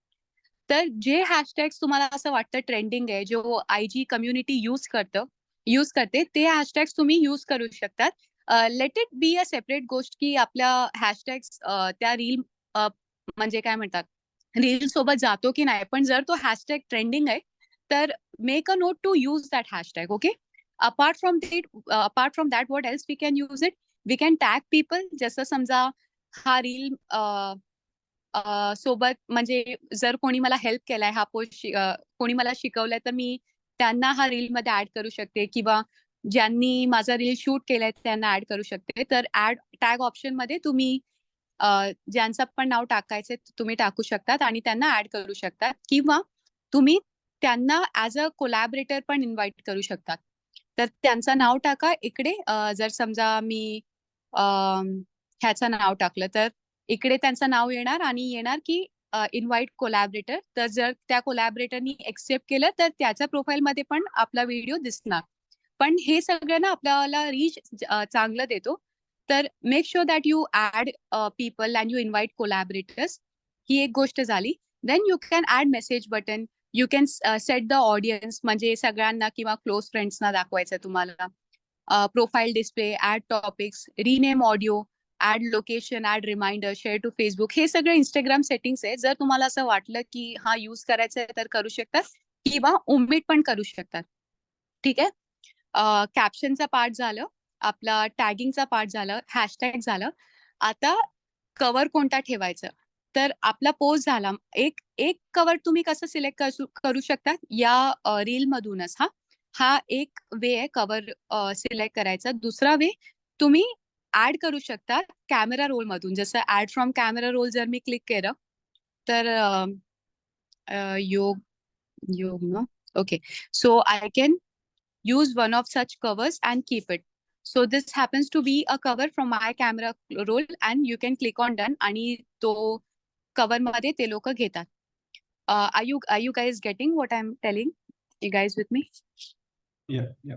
तर जे हॅशटॅग्स तुम्हाला असं वाटतं ट्रेंडिंग आहे, जो IG कम्युनिटी यूज करते, ते हॅशटॅग्स तुम्ही यूज करू शकतात. Let it be a separate गोष्ट की आपल्या हॅशटॅग्स त्या रील म्हणजे काय म्हणतात, रील सोबत जातो की नाही. पण जर तो हॅशटॅग ट्रेंडिंग आहे, तर make a note to use that hashtag. Okay, apart from that what else we can use it. We can tag people. जसं समजा हा रील सोबत म्हणजे जर कोणी मला हेल्प केलाय, हा पोस्ट कोणी मला शिकवलंय, तर मी त्यांना हा रीलमध्ये ऍड करू शकते, किंवा ज्यांनी माझा रील शूट केलाय त्यांना ऍड करू शकते. तर ऍड टॅग ऑप्शन मध्ये तुम्ही ज्यांचं पण नाव टाकायचं तुम्ही टाकू शकतात आणि त्यांना ऍड करू शकतात, किंवा तुम्ही त्यांना ऍज अ कोलॅबरेटर पण इन्व्हाइट करू शकतात. तर त्यांचं नाव टाका इकडे. जर समजा मी ह्याचं नाव टाकलं, तर इकडे त्यांचं नाव येणार आणि येणार की इन्व्हाइट कोलॅबरेटर. तर जर त्या कोलॅबरेटरनी एक्सेप्ट केलं, तर त्याच्या प्रोफाईलमध्ये पण आपला व्हिडिओ दिसणार. पण हे सगळं ना आपल्याला रीच चांगलं देतो. तर make sure that you add people and you invite collaborators. ही एक गोष्ट झाली. Then you can add message button. You can set the audience, म्हणजे सगळ्यांना किंवा क्लोज फ्रेंड्सना दाखवायचं तुम्हाला. Profile display, add topics, rename audio, add location, add reminder, share to Facebook. हे सगळं इंस्टाग्राम सेटिंग्स आहे. जर तुम्हाला असं वाटलं की हा यूज करायचा आहे तर करू शकतात, किंवा ओमिट पण करू शकतात. ठीक आहे. कॅप्शनचा पार्ट झालं, आपला टॅगिंगचा पार्ट झालं, हॅशटॅग झालं. आता कव्हर कोणता ठेवायचा. तर आपला पोस्ट झाला. एक कव्हर तुम्ही कसं सिलेक्ट करू शकता या रील मधूनच. हा एक वे आहे कव्हर सिलेक्ट करायचा. दुसरा वे तुम्ही ऍड करू शकता कॅमेरा रोल मधून. जसं ऍड फ्रॉम कॅमेरा रोल जर मी क्लिक केलं, तर योग नो. Okay, so I can use one of such covers and keep it. So this happens to be a cover from my camera roll, and you can click on done आणि तो cover मध्ये ते लोक घेतात. Are you guys getting what I'm telling? You guys with me? Yeah.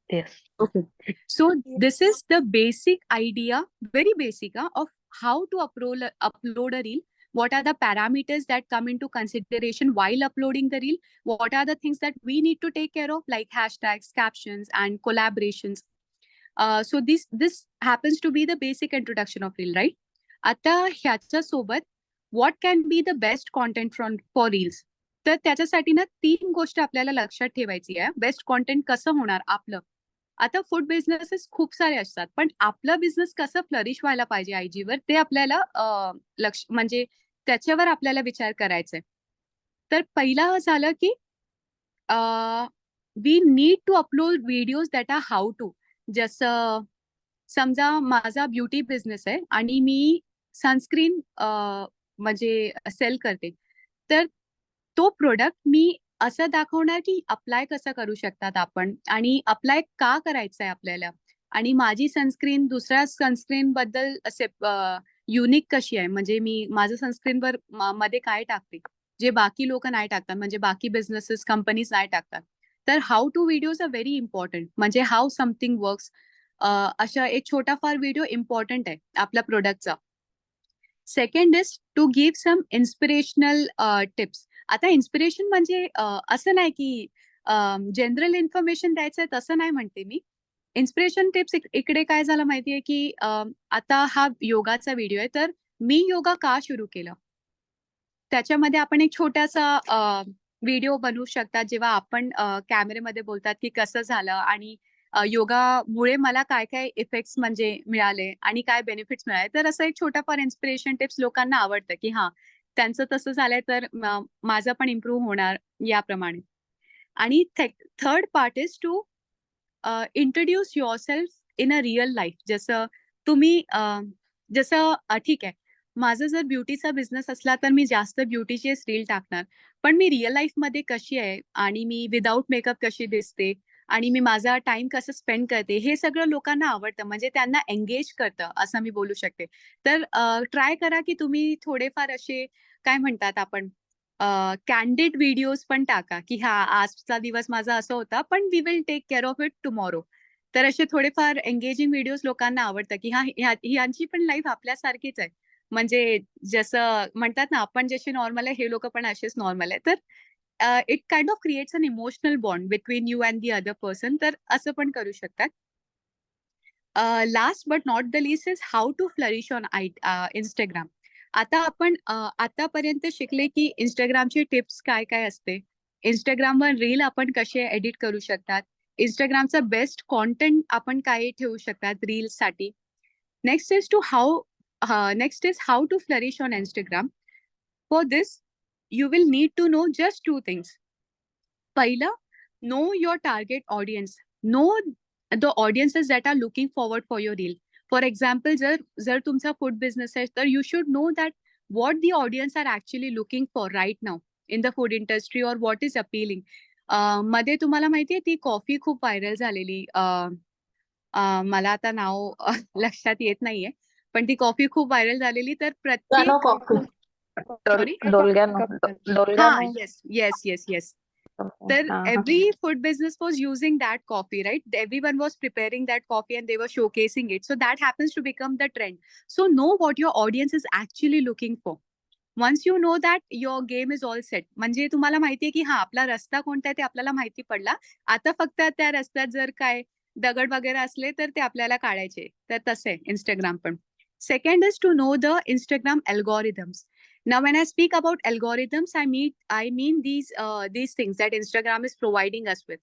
Yes. Okay. So this is the basic idea, very basic, of how to upload a reel. What are the parameters that come into consideration while uploading the reel? What are the things that we need to take care of, like hashtags, captions, and collaborations? So this happens to be the basic introduction of reel, right? आता ह्याच्या सोबत what can be the best content for reels? तर त्याच्यासाठी ना 3 गोष्ट आपल्याला लक्षात ठेवायची आहे. बेस्ट कॉन्टेंट कसं होणार आपलं. आता फूड बिझनेसेस खूप सारे असतात, पण आपला बिझनेस कसं फ्लरिश व्हायला पाहिजे आयजीवर, ते आपल्याला लक्ष म्हणजे त्याच्यावर आपल्याला विचार करायचा आहे. तर पहिलं झालं की we need to upload videos that are how to. जसं समजा माझा ब्युटी बिझनेस आहे आणि मी सनस्क्रीन म्हणजे सेल करते, तर तो प्रोडक्ट मी असं दाखवणार की अप्लाय कसं करू शकतात आपण, आणि अप्लाय का करायचं आहे आपल्याला, आणि माझी सनस्क्रीन दुसऱ्या सनस्क्रीन बद्दल असे युनिक कशी आहे, म्हणजे मी माझं सनस्क्रीनवर मध्ये काय टाकते जे बाकी लोक नाही टाकतात, म्हणजे बाकी बिझनेसेस कंपनीज नाही टाकतात. तर how to videos are very important. म्हणजे हाऊ समथिंग वर्क्स, अशा एक छोटाफार व्हिडिओ इम्पॉर्टंट आहे आपल्या प्रोडक्टचा. Second is to give some inspirational tips. आता इन्स्पिरेशन म्हणजे असं नाही की जनरल इन्फॉर्मेशन द्यायचं आहे, तसं नाही म्हणते मी. इन्स्पिरेशन टिप्स इकडे काय झालं माहितीये की आता हा योगाचा व्हिडिओ आहे, तर मी योगा का सुरू केलं त्याच्यामध्ये आपण एक छोटासा व्हिडिओ बनवू शकता जेव्हा आपण कॅमेऱ्यामध्ये बोलतात की कसं झालं आणि योगामुळे मला काय काय इफेक्ट्स म्हणजे मिळाले आणि काय बेनिफिट्स मिळाले. तर असं एक छोटाफार इन्स्पिरेशन टिप्स लोकांना आवडतं की हा त्यांचं तसं झालंय तर माझं पण इम्प्रूव्ह होणार याप्रमाणे. आणि third part is to introduce yourself in a real life. जसं तुम्ही जसं ठीक आहे, माझं जर ब्युटीचा बिझनेस असला तर मी जास्त ब्युटीचेच रील टाकणार. पण मी रिअल लाईफमध्ये कशी आहे आणि मी विदाऊट मेकअप कशी दिसते आणि मी माझा टाइम कसं स्पेंड करते हे सगळं लोकांना आवडतं, म्हणजे त्यांना एंगेज करतं असं मी बोलू शकते. तर ट्राय करा की तुम्ही थोडेफार असे काय म्हणतात आपण कॅन्डिड व्हिडिओज पण टाका की हा आजचा दिवस माझा असा होता पण we will take care of it tomorrow. तर असे थोडेफार एंगेजिंग व्हिडिओज लोकांना आवडतं की हा यांची पण लाईफ आपल्यासारखीच आहे. म्हणजे जसं म्हणतात ना आपण जसे नॉर्मल आहे हे लोक पण असेच नॉर्मल आहे. तर it kind of creates an emotional bond between you and the other person. तर असं पण करू शकतात. Last but not the least is how to flourish on Instagram. आता आपण आतापर्यंत शिकले की इंस्टाग्रामची टिप्स काय काय असते, इंस्टाग्रामवर रील आपण कसे एडिट करू शकतात, इंस्टाग्रामचा बेस्ट कॉन्टेंट आपण काय ठेवू शकतात रील्ससाठी. Next is to how next is how to flourish on Instagram. For this you will need to know just two things. पहिलं, know your target audience. Know the audiences that are looking forward for your reel. For example, जर तुमचा food business आहे तर you should know that what the audience are actually looking for right now in the food industry or what is appealing. मध्ये तुम्हाला माहितीये ती coffee खूप viral झालेली. मला आता नाव लक्षात येत नाहीये, पण ती कॉफी खूप व्हायरल झालेली. तर Gano प्रत्येक coffee. Sorry Dolgano. हा Dolgano. Yes yes yes yes. Something. Then Uh-huh. every food business was using that coffee, right? Everyone was preparing that coffee and they were showcasing it. So that happens to become the trend. So know what your audience is actually looking for. Once you know that, your game is all set. म्हणजे तुम्हाला माहितीये की हा आपला रस्ता कोणता आहे ते आपल्याला माहिती पडला. आता फक्त त्या रस्त्यात जर काय दगड वगैरे असले तर ते आपल्याला काढायचे. तर तसे Instagram पण. Second is to know the Instagram algorithms. Now, when I speak about algorithms, I mean these things that Instagram is providing us with.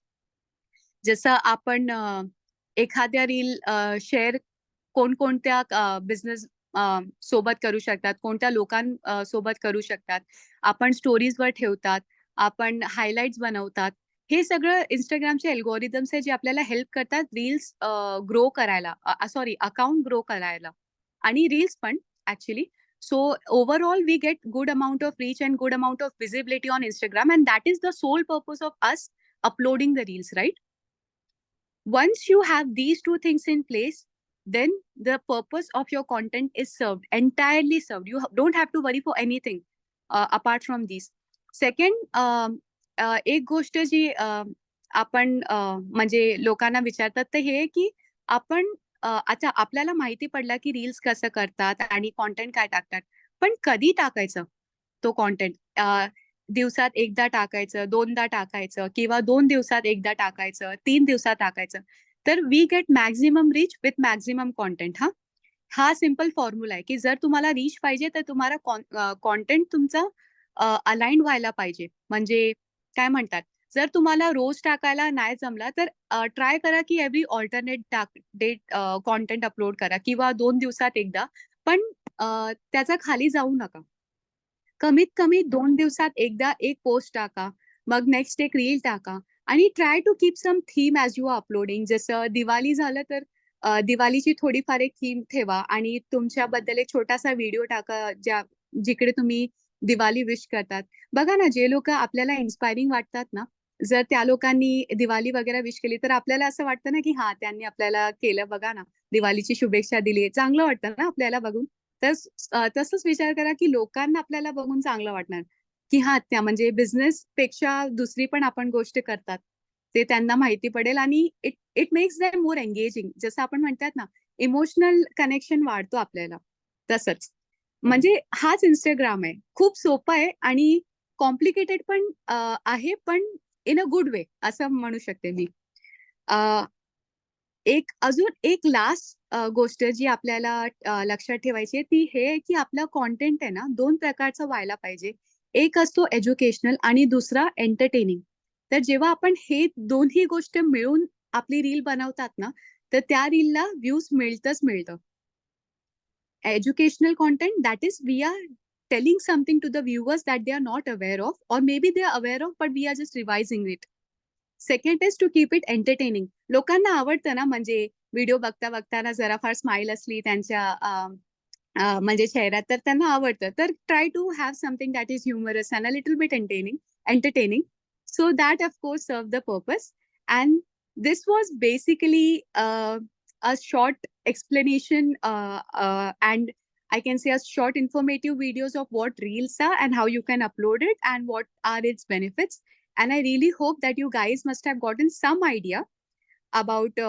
जसं आपण एखाद्या रील शेअर कोणकोणत्या बिझनेस सोबत करू शकतात, कोणत्या सोबत करू शकतात, आपण स्टोरीजवर ठेवतात, आपण हायलाइट्स बनवतात. हे सगळं Instagramचे अल्गोरिदम्स आहे जे आपल्याला हेल्प करतात रील्स ग्रो करायला, सॉरी अकाउंट ग्रो करायला आणि रील्स पण actually. So overall, we get good amount of reach and good amount of visibility on Instagram, and that is the sole purpose of us uploading the reels, right? Once you have these two things in place, then the purpose of your content is served, entirely served. You don't have to worry for anything apart from these. Second, एक गोष्ट जी आपण म्हणजे लोकांना विचारतात ते हे की आपण आता आपल्याला माहिती पडला की रील्स कसं करतात आणि कॉन्टेंट काय टाकतात, पण कधी टाकायचं तो कॉन्टेंट? दिवसात एकदा टाकायचं, दोनदा टाकायचं किंवा 2 दिवसात एकदा टाकायचं, 3 दिवसात टाकायचं. तर we get maximum reach with maximum content. हा सिम्पल फॉर्म्युला आहे की जर तुम्हाला रीच पाहिजे तर तुम्हाला कॉन्टेंट तुमचं अलाइंड व्हायला पाहिजे. म्हणजे काय म्हणतात, जर तुम्हाला रोज टाकायला नाही जमला तर ट्राय करा की every alternate date content upload करा किंवा 2 दिवसात एकदा. पण त्याचा खाली जाऊ नका. कमीत कमी 2 दिवसात एकदा एक पोस्ट टाका, मग नेक्स्ट एक रील टाका आणि try to keep some theme as you are uploading. जसं दिवाळी झालं तर दिवाळीची थोडीफार एक थीम ठेवा आणि तुमच्याबद्दल एक छोटासा व्हिडिओ टाका जिकडे तुम्ही दिवाळी विश करतात. बघा ना, जे लोक आपल्याला इन्स्पायरिंग वाटतात ना, जर त्या लोकांनी दिवाळी वगैरे विश केली तर आपल्याला असं वाटतं ना की हा त्यांनी आपल्याला केलं, बघा ना, दिवाळीची शुभेच्छा दिली. चांगलं वाटतं ना आपल्याला बघून. तर तसंच विचार करा की लोकांना आपल्याला बघून चांगलं वाटणार की हा त्या म्हणजे बिझनेस पेक्षा दुसरी पण आपण गोष्ट करतात ते त्यांना माहिती पडेल आणि it it makes them more engaging. जसं आपण म्हणतात ना, इमोशनल कनेक्शन वाढतो आपल्याला. तसंच म्हणजे हाच इंस्टाग्राम आहे. खूप सोपं आहे आणि कॉम्प्लिकेटेड पण आहे, पण इन अ गुड वे असं म्हणू शकते मी. अजून एक लास्ट गोष्ट जी आपल्याला लक्षात ठेवायची आहे ती हे आहे की आपलं कॉन्टेंट आहे ना 2 प्रकारचं व्हायला पाहिजे. एक असतो एज्युकेशनल आणि दुसरा एंटरटेनिंग. तर जेव्हा आपण हे दोन्ही गोष्ट मिळून आपली रील बनवतात ना, तर त्या रीलला व्ह्यूज मिळतच मिळतं. Educational content, that is we are telling something to the viewers that they are not aware of, or maybe they are aware of but we are just revising it. Second is to keep it entertaining. लोकांना आवडतं ना, म्हणजे video बघता बघताना जरा फार smile असली त्यांच्या म्हणजे चेहऱ्यात तर त्यांना आवडतं. तर try to have something that is humorous and a little bit entertaining. So that of course serve the purpose. And this was basically a short explanation and I can say a short informative videos of what reels are and how you can upload it and what are its benefits. And I really hope that you guys must have gotten some idea about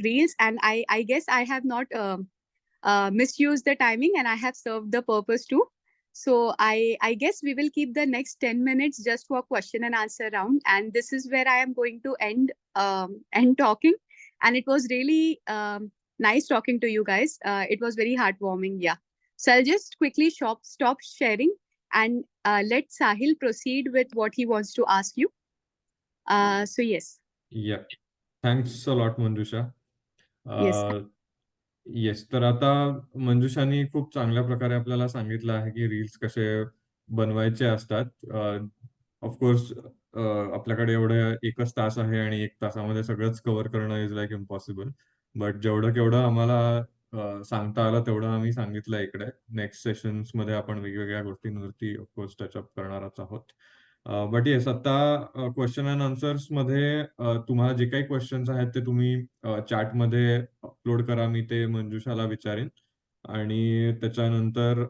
reels. And I guess I have not misused the timing and I have served the purpose too. So I guess we will keep the next 10 minutes just for question and answer round. And this is where I am going to end talking. And it was really nice talking to you guys. It was very heartwarming. Yeah. So I'll just quickly stop sharing and let Sahil proceed with what he wants to ask you. So yes. Yeah. Thanks a lot, Manjusha. Yes. Yes, तर आता मंजुषानी खूप चांगल्या प्रकारे आपल्याला सांगितलं आहे की reels कसे बनवायचे असतात. ऑफकोर्स आपल्याकडे एवढं एकच तास आहे आणि 1 तासामध्ये सगळंच कव्हर करणं इज लाईक इम्पॉसिबल. बट जेवढं केवढं आम्हाला सांगता आलं तेवढं आम्ही सांगितलं इकडे. नेक्स्ट सेशन्समध्ये आपण वेगवेगळ्या गोष्टींवरती ऑफकोर्स टचअप करणारच आहोत. बट येस, आता क्वेश्चन अँड आन्सर्स मध्ये तुम्हाला जे काही क्वेश्चन्स आहेत ते तुम्ही चॅटमध्ये अपलोड करा. मी ते मंजुषाला विचारेन आणि त्याच्यानंतर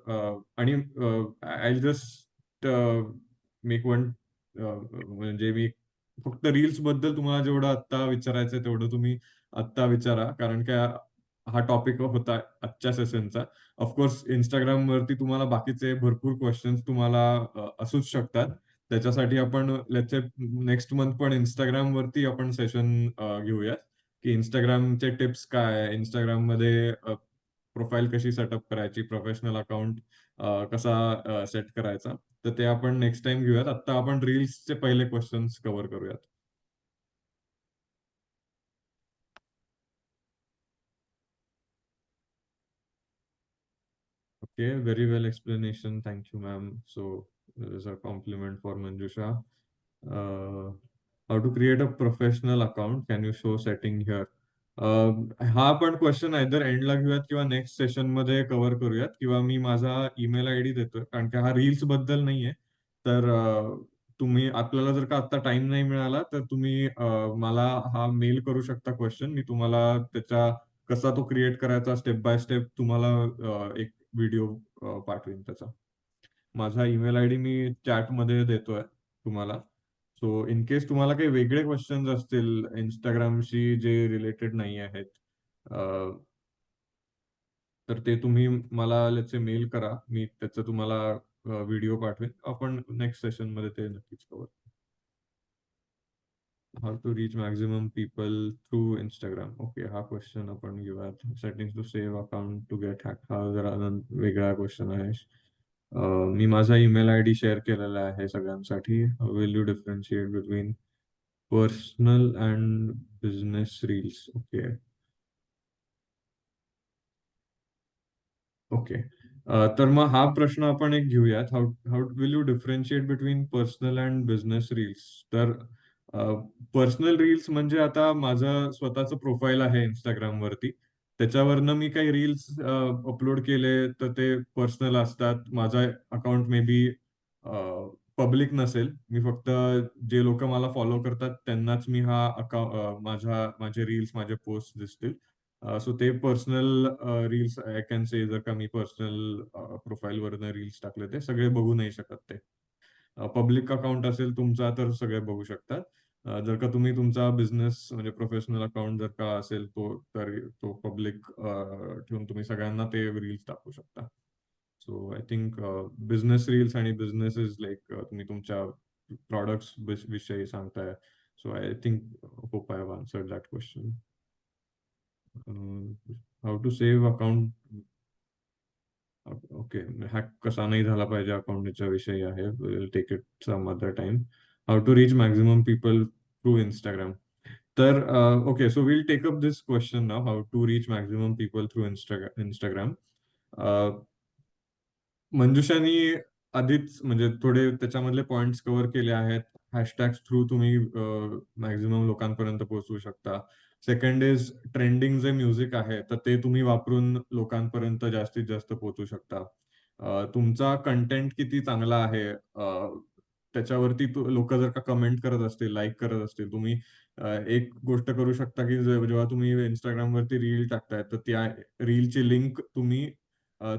आणि आय जस्ट मेक वन म्हणजे मी फक्त रील्स बद्दल तुम्हाला जेवढं आत्ता विचारायचंय तेवढं तुम्ही आत्ता विचारा, कारण का हा टॉपिक होता आजच्या सेशनचा. ऑफकोर्स इंस्टाग्राम वरती तुम्हाला बाकीचे भरपूर क्वेश्चन्स तुम्हाला असूच शकतात. त्याच्यासाठी आपण लेट्स से नेक्स्ट मंथ पण इंस्टाग्राम वरती आपण सेशन घेऊयात की इंस्टाग्रामचे टिप्स काय आहे, इंस्टाग्राममध्ये प्रोफाईल कशी सेटअप करायची, प्रोफेशनल अकाउंट कसा सेट करायचा. तर ते आपण नेक्स्ट टाइम घेऊयात. आता आपण रील्सचे पहिले क्वेश्चन्स कव्हर करूयात. Okay, very well explanation. Thank you, ma'am. So there is a compliment for Manjusha. How to create a professional account? Can you show setting here? हा पण क्वेश्चन आयदर एंडला घेऊयात किंवा नेक्स्ट सेशन मध्ये cover करूयात, किंवा मी माझा ईमेल आयडी देतोय, कारण की हा रील्स बद्दल नाहीये. तर तुम्ही आपल्याला जर का आता टाइम नाही मिळाला तर तुम्ही मला हा मेल करू शकता क्वेश्चन. मी तुम्हाला त्याचा कसा तो क्रिएट करायचा स्टेप बाय स्टेप तुम्हाला एक व्हिडिओ पाठवीन त्याचा. माझा ईमेल आयडी मी चॅटमध्ये देतोय तुम्हाला. सो इन केस तुम्हाला काही वेगळे क्वेश्चन्स असतील इंस्टाग्रामशी जे रिलेटेड नाही आहेत, तर ते तुम्ही मला लेट्स मेल करा. मी त्याचं तुम्हाला व्हिडिओ पाठवेन. आपण नेक्स्ट सेशन मध्ये ते नक्कीच cover. How to reach maximum people through Instagram. Okay, हा क्वेश्चन आपण घेऊयात. Settings to save account to get hack, हा जरा वेगळा क्वेश्चन आहे. मी माझा ईमेल आयडी शेअर केलेला आहे सगळ्यांसाठी. Will you differentiate between personal and business reels? Okay okay. तर मग हा प्रश्न आपण एक घेऊयात. How how will you differentiate between personal and business reels? तर पर्सनल रील्स म्हणजे आता माझं स्वतःचं प्रोफाईल आहे Instagram वरती. त्याच्यावरनं मी काही रील्स अपलोड केले तर ते पर्सनल असतात. माझा अकाउंट मे बी पब्लिक नसेल. मी फक्त जे लोक मला फॉलो करतात त्यांनाच मी हा माझे रील्स, माझे पोस्ट दिसतील. सो ते personal reels I can say. जर का मी पर्सनल प्रोफाईलवरनं रील्स टाकले ते सगळे बघू नाही शकत. ते पब्लिक अकाउंट असेल तुमचा तर सगळे बघू शकतात. जर का तुम्ही तुमचा बिझनेस म्हणजे प्रोफेशनल अकाउंट जर का असेल तर तो पब्लिक ठेवून तुम्ही सगळ्यांना ते रील्स टाकू शकता. So I think business reels आणि बिझनेस इज लाईक तुम्ही तुमच्या प्रॉडक्ट्स विषयी सांगताय. So I think hope I have answered that question. How to save account. Okay, hack कसा नाही झाला पाहिजे अकाउंट याच्या विषयी आहे. Will take it some other time. How to reach maximum people through Instagram. तर okay, so will take up this question now, how to reach maximum people through Instagram. मंजुषानी आधीच म्हणजे थोडे त्याच्यामधले पॉइंट्स कव्हर केले आहेत. हॅशटॅग्स थ्रू तुम्ही maximum लोकांपर्यंत पोहोचवू शकता. सेकंड इज ट्रेंडिंग जे म्युझिक आहे तर ते तुम्ही वापरून लोकांपर्यंत जास्तीत जास्त पोहोचू शकता. तुमचा कंटेंट किती चांगला आहे त्याच्यावरती लोक जर का कमेंट करत असतील, लाईक करत असतील, तुम्ही एक गोष्ट करू शकता की जेव्हा तुम्ही इंस्टाग्रामवरती रील टाकताय तर त्या रीलची लिंक तुम्ही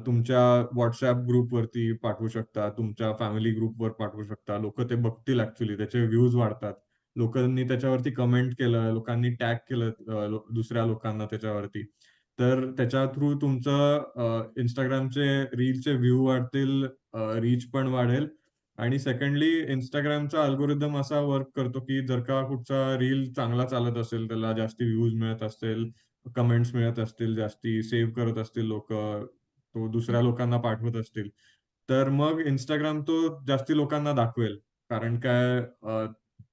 तुमच्या व्हॉट्सअप ग्रुपवरती पाठवू शकता, तुमच्या फॅमिली ग्रुपवर पाठवू शकता. लोक ते बघतील, ऍक्च्युली त्याचे व्ह्यूज वाढतात. लोकांनी त्याच्यावरती कमेंट केलं, लोकांनी टॅग केलं दुसऱ्या लोकांना त्याच्यावरती, तर त्याच्या थ्रू तुमचं इंस्टाग्रामचे रीलचे व्ह्यू वाढतील, रीच पण वाढेल. आणि सेकंडली इंस्टाग्रामचा अल्गोरिदम असा वर्क करतो की जर का कुठचा रील चांगला चालत असेल, त्याला जास्ती व्ह्यूज मिळत असतील, कमेंट्स मिळत असतील, जास्ती सेव्ह करत असतील लोक, तो दुसऱ्या लोकांना पाठवत असतील, तर मग इंस्टाग्राम तो जास्ती लोकांना दाखवेल. कारण काय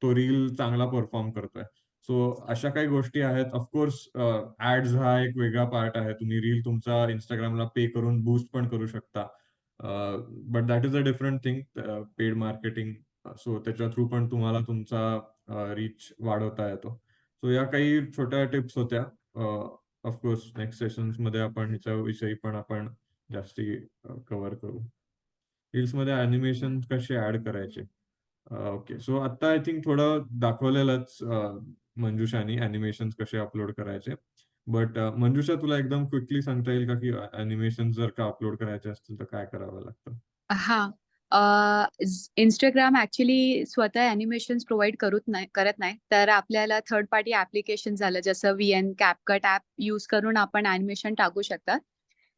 तो रील चांगला परफॉर्म करतोय. सो अशा काही गोष्टी आहेत. ऑफकोर्स ऍड्स हा एक वेगळा पार्ट आहे. तुम्ही रील तुमचा इंस्टाग्रामला पे करून बूस्ट पण करू शकता. But that is a different thing, paid marketing. So त्याच्या थ्रू पण तुम्हाला तुमचा रीच वाढवता येतो. सो या काही छोट्या टिप्स होत्या. ऑफकोर्स नेक्स्ट सेशन्समध्ये आपण ह्याच्याविषयी पण आपण जास्ती कव्हर करू. रील्समध्ये अॅनिमेशन कसे ऍड करायचे. ओके, सो आता आय थिंक थोडं दाखवलेलंच मंजुषानी अॅनिमेशन कसे अपलोड करायचे. बट मंजुषा, तुला एकदम क्विकली सांगता येईल का की अॅनिमेशन जर का अपलोड करायचे असतील तर काय करावं लागतं? हां. Instagram ॲक्चुअली स्वतः ॲनिमेशन्स प्रोव्हाईड करत नाही. तर आपल्याला थर्ड पार्टी ॲप्लिकेशन झालं जसं VN, CapCut ॲप यूज करून आपण ॲनिमेशन टाकू शकतात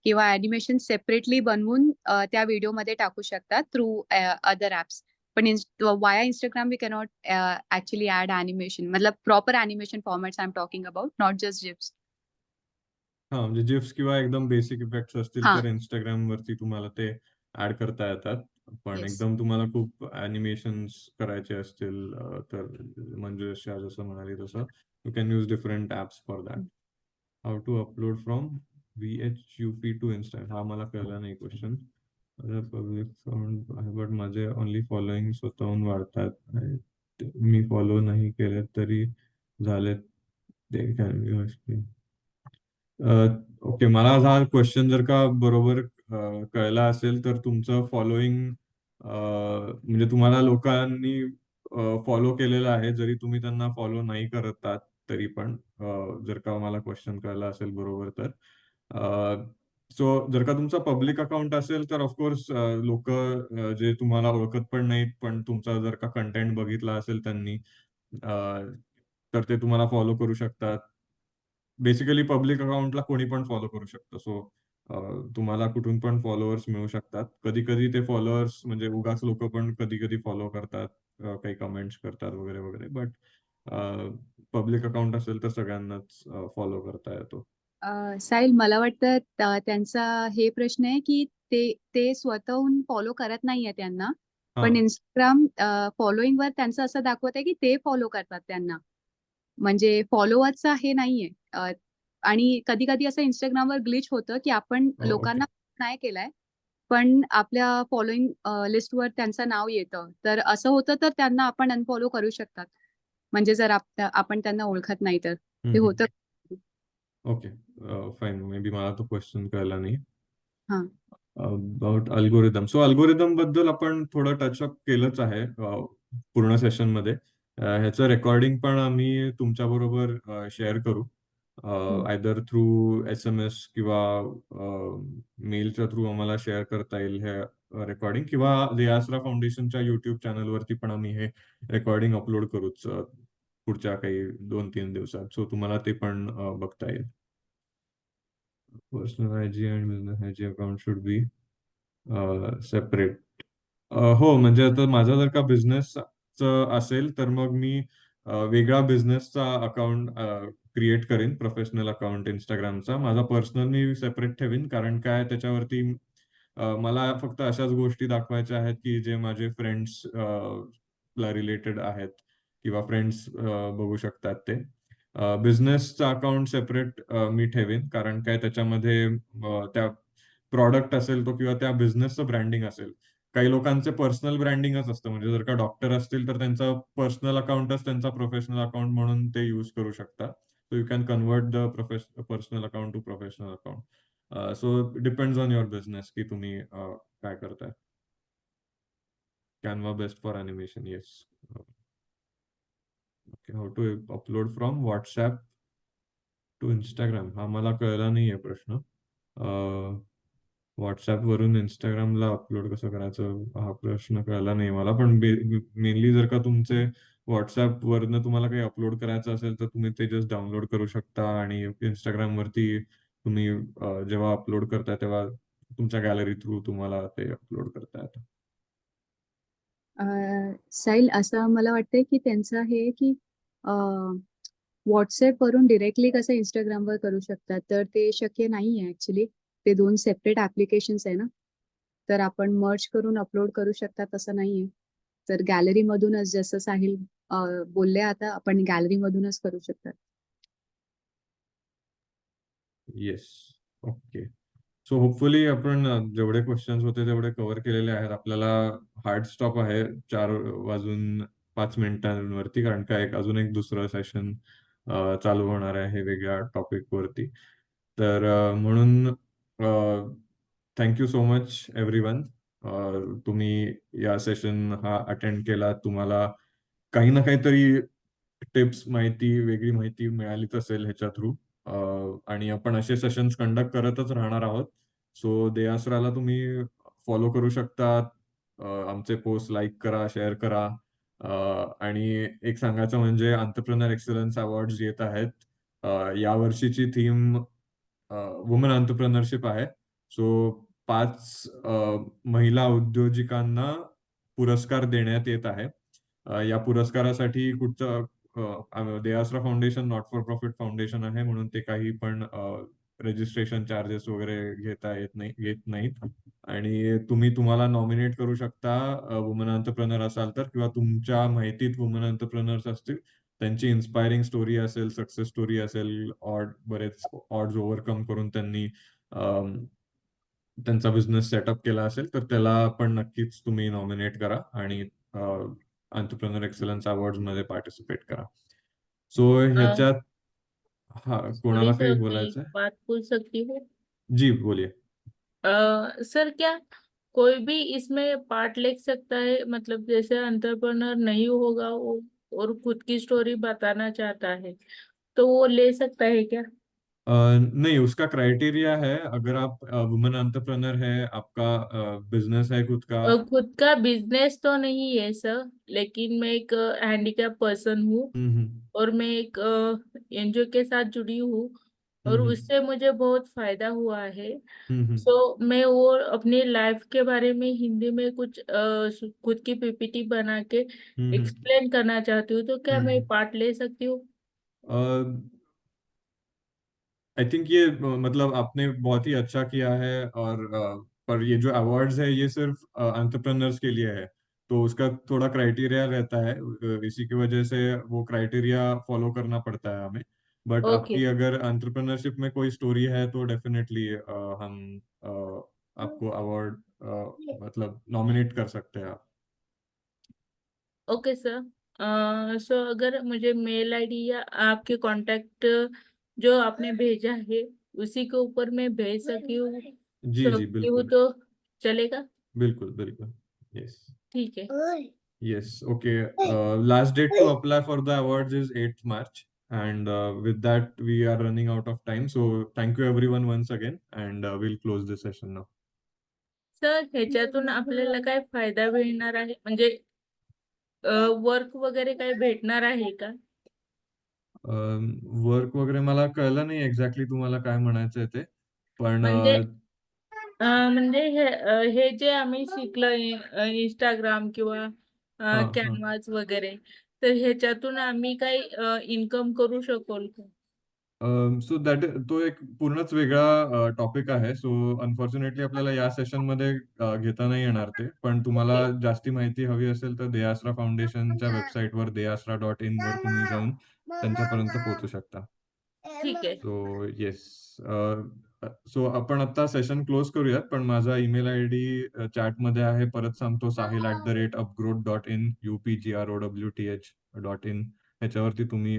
किंवा ॲनिमेशन सेपरेटली बनवून त्या व्हिडिओमध्ये टाकू शकतात थ्रू अदर ॲप्स. पण via Instagram we cannot actually add animation, मतलब proper animation formats I am talking about, not just gifs. हा, म्हणजे जिफ्स किंवा एकदम बेसिक इफेक्ट्स असतील हां. तर इंस्टाग्राम वरती तुम्हाला ते ऍड करता येतात. पण येस. एकदम तुम्हाला खूप अॅनिमेशन्स करायचे असतील तर मंजुषा जसं म्हणाली तसं you can use different apps for that. How to upload from VHUP to Instagram, हा मला कळला नाही क्वेश्चन. पब्लिक अकाउंट आहे बट माझे ओनली फॉलोईंग स्वतःहून वाढतात. मी फॉलो नाही केले तरी झाले, ते कॅन यू एक्सप्लेन. ओके, मला हा क्वेश्चन जर का बरोबर कळला असेल तर तुमचं फॉलोईंग म्हणजे तुम्हाला लोकांनी फॉलो केलेलं आहे जरी तुम्ही त्यांना फॉलो नाही करत आहात तरी पण, जर का मला क्वेश्चन कळला असेल बरोबर तर. सो जर का तुमचा पब्लिक अकाउंट असेल तर ऑफकोर्स लोक जे तुम्हाला ओळखत पण नाहीत पण तुमचा जर का कंटेंट बघितला असेल त्यांनी, तर ते तुम्हाला फॉलो करू शकतात. बेसिकली पब्लिक अकाउंटला कोणी पण फॉलो करू शकतं. सो तुम्हाला कुठून पण फॉलोअर्स मिळू शकतात. कधी कधी ते फॉलोअर्स म्हणजे उगाच लोक पण कधी कधी फॉलो करतात, काही कमेंट्स करतात वगैरे वगैरे. बट पब्लिक अकाउंट असेल तर सगळ्यांनाच फॉलो करता येतो. साहिल, मला वाटतं त्यांचा हे प्रश्न आहे की ते ते स्वतःहून फॉलो करत नाहीये त्यांना, हा, पण इंस्टाग्राम फॉलोईंगवर त्यांचं असं दाखवत आहे की ते फॉलो करतात त्यांना, म्हणजे फॉलोअर्सचा हे नाहीये. आणि कधी कधी असं इंस्टाग्रामवर ग्लिच होतं की आपण ओके. लोकांना नाही केलाय पण आपल्या फॉलोईंग लिस्टवर त्यांचं नाव येतं, तर असं होतं तर त्यांना आपण अनफॉलो करू शकतात, म्हणजे जर आपण त्यांना ओळखत नाही तर ते होतं. Okay, fine. मे बी मला तो क्वेश्चन कळला नाही. हा. About algorithm. सो अल्गोरिदम बद्दल आपण थोडं टचअप केलंच आहे पूर्ण सेशनमध्ये. ह्याचं रेकॉर्डिंग पण आम्ही तुमच्या बरोबर शेअर करू, आयदर थ्रू SMS किंवा मेलच्या थ्रू आम्हाला शेअर करता येईल हे रेकॉर्डिंग, किंवा दियासरा फाउंडेशनच्या युट्यूब चॅनलवरती पण आम्ही हे रेकॉर्डिंग अपलोड करूच पुढच्या काही 2-3 दिवसात. सो तुम्हाला ते पण बघता येईल. पर्सनल IG आणि business IG account should be separate. हो, म्हणजे आता माझा जर का बिझनेसचं असेल तर मग मी वेगळा बिझनेसचा अकाउंट क्रिएट करेन, प्रोफेशनल अकाउंट Instagramचा. माझा पर्सनल मी सेपरेट ठेवीन, कारण काय त्याच्यावरती मला फक्त अशाच गोष्टी दाखवायच्या आहेत, की जे माझे फ्रेंड्स ला रिलेटेड आहेत किंवा फ्रेंड्स बघू शकतात ते. बिझनेसचा अकाउंट सेपरेट मी ठेवीन, कारण काय त्याच्यामध्ये त्या प्रॉडक्ट असेल तो किंवा त्या बिझनेसचं ब्रँडिंग असेल. काही लोकांचे पर्सनल ब्रँडिंगच असतं. म्हणजे जर का डॉक्टर असतील, तर त्यांचा पर्सनल अकाउंटच त्यांचा प्रोफेशनल अकाउंट म्हणून ते यूज करू शकतात. So you can convert the personal account to professional account. So depends on your business की तुम्ही काय करताय. Canva best for animation. Yes. Okay. How to upload from WhatsApp to Instagram? हा मला कळला नाहीये प्रश्न. WhatsApp वरून Instagramला अपलोड कसं करायचं हा प्रश्न कळला नाही मला. पण मेनली जर का तुमचे WhatsApp वरनं तुम्हाला काही अपलोड करायचं असेल, तर तुम्ही ते जस्ट डाउनलोड करू शकता आणि Instagram वरती तुम्ही जेव्हा अपलोड करताय तेव्हा तुमच्या गॅलरी थ्रू तुम्हाला ते अपलोड करता येतं. साहिल, असं मला वाटतंय की त्यांचं हे की व्हॉट्सअप वरून डिरेक्टली कसं इंस्टाग्रामवर करू शकतात, तर ते शक्य नाही आहे ऍक्च्युली. ते 2 सेपरेट ऍप्लिकेशन्स आहे ना, तर आपण मर्ज करून अपलोड करू शकतात असं नाहीये. तर गॅलरी मधूनच, जसं साहिल बोलले, आता आपण गॅलरी मधूनच करू शकतात. येस. ओके. सो होपफुली आपण जेवढे क्वेश्चन्स होते तेवढे कव्हर केलेले आहेत. आपल्याला हार्ड स्टॉप आहे 4:05 कारण का अजून एक दुसरं सेशन चालू होणार आहे वेगळ्या टॉपिक वरती. तर म्हणून थँक्यू सो मच एव्हरीवन. तुम्ही या सेशन हा अटेंड केला. तुम्हाला काही ना काहीतरी टिप्स, वेगळी माहिती मिळालीच असेल ह्याच्या थ्रू. आणि आपण असे सेशन्स कंडक्ट करतच राहणार आहोत. सो देयासराला तुम्ही फॉलो करू शकता. आमचे पोस्ट लाईक करा, शेअर करा. आणि एक सांगायचं म्हणजे एंटरप्रेन्योर एक्सलन्स अवॉर्ड्स येत आहेत. यावर्षीची थीम वुमन एंटरप्रेन्योरशिप आहे. सो 5 महिला उद्योजिकांना पुरस्कार देण्यात येत आहे. या पुरस्कारासाठी कुठचं Deasra foundation not for profit foundation आहे, म्हणून ते काही पण रजिस्ट्रेशन चार्जेस वगैरे घेत नाहीत. आणि तुम्हाला नॉमिनेट करू शकता वुमन एंटरप्रेन्योर असाल तर, किंवा तुमच्या माहितीत वुमन एंटरप्रेन्योर्स असतील, त्यांची इन्स्पायरिंग स्टोरी असेल, सक्सेस स्टोरी असेल, बरेच ऑड्स ओव्हरकम करून त्यांनी त्यांचा बिझनेस सेटअप केला असेल, तर त्याला पण नक्कीच तुम्ही नॉमिनेट करा आणि एंटरप्रेन्योर एक्सलन्स अवॉर्ड्स मध्ये पार्टिसिपेट करा. सो ह्याच्यात थोड़ी कोणाला काही सर मैं एक बोलायचंय? बात पूछ सकती हूँ? जी बोलिए. सर, क्या कोई भी इसमें पार्ट ले सकता है? मतलब जैसे एंटरप्रेन्योर नहीं होगा वो और खुद की स्टोरी बताना चाहता है, तो वो ले सकता है क्या? नहीं, उसका क्राइटेरिया है. अगर आप वुमन एंटरप्रेन्योर है, आपका बिजनेस है खुद का. खुद का बिजनेस तो नहीं है सर, लेकिन मैं एक हैंडीकैप पर्सन हूँ हम्म. और मैं एक एनजीओ के साथ जुड़ी हूँ और हम्म. उससे मुझे बहुत फायदा हुआ है। हम्म. सो मैं वो अपनी लाइफ के बारे में हिंदी में कुछ खुद की पीपीटी बना के हम्म. एक्सप्लेन करना चाहती हूँ, तो क्या मैं हम्म. पार्ट ले सकती हूँ? आई थिंक ये मतलब आपने बहुत ही अच्छा किया है. और पर ये जो अवार्ड्स है ये सिर्फ एंटरप्रेन्योर्स के लिए है, तो उसका थोड़ा क्राइटेरिया रहता है. इसी की वजह से वो क्राइटेरिया फॉलो करना पड़ता है हमें. But okay. आपकी अगर एंटरप्रेन्योरशिप में कोई स्टोरी है तो डेफिनेटली हम आपको अवार्ड मतलब नॉमिनेट कर सकते हैं आप. Okay sir. सो अगर मुझे मेल आईडी या आपके कांटेक्ट जो आपने भेजा है उसी के ऊपर मैं भेज जी जी सकती हूँ बिल्कुल. तो चलेगा? बिल्कुल बिल्कुल. यस. ठीक है। Yes, okay. Last date to apply for the awards is 8th March. And with that, we are running out of time. So thank you everyone once again. And we'll close the session now. Sir, ह्याच्यातून आपल्याला काय फायदा मिळणार आहे? म्हणजे work वगैरे काय भेटणार आहे का? वर्क वगैरे मला कळलं नाही एक्झॅक्टली तुम्हाला काय म्हणायचंय ते. पण म्हणजे म्हणजे हे जे आम्ही शिकलोय इंस्टाग्राम किंवा हां, हां. कॅनव्हास वगैरे, तर ह्याच्यातून आम्ही काही इन्कम करू शकू का? सो तो एक पूर्णच वेगळा टॉपिक आहे. सो अनफॉर्च्युनेटली आपल्याला या सेशनमध्ये घेता नाही येणार ते. पण तुम्हाला जास्ती माहिती हवी असेल तर देआसरा फाउंडेशनच्या वेबसाईटवर deasra.in वर तुम्ही जाऊन त्यांच्यापर्यंत पोहोचू शकता. ठीक आहे. So yes. सो आपण आता सेशन क्लोज करूयात. पण माझा ईमेल आयडी चॅटमध्ये आहे. परत सांगतो, sahil@upgrowth.in, UPGROWTH.in ह्याच्यावरती तुम्ही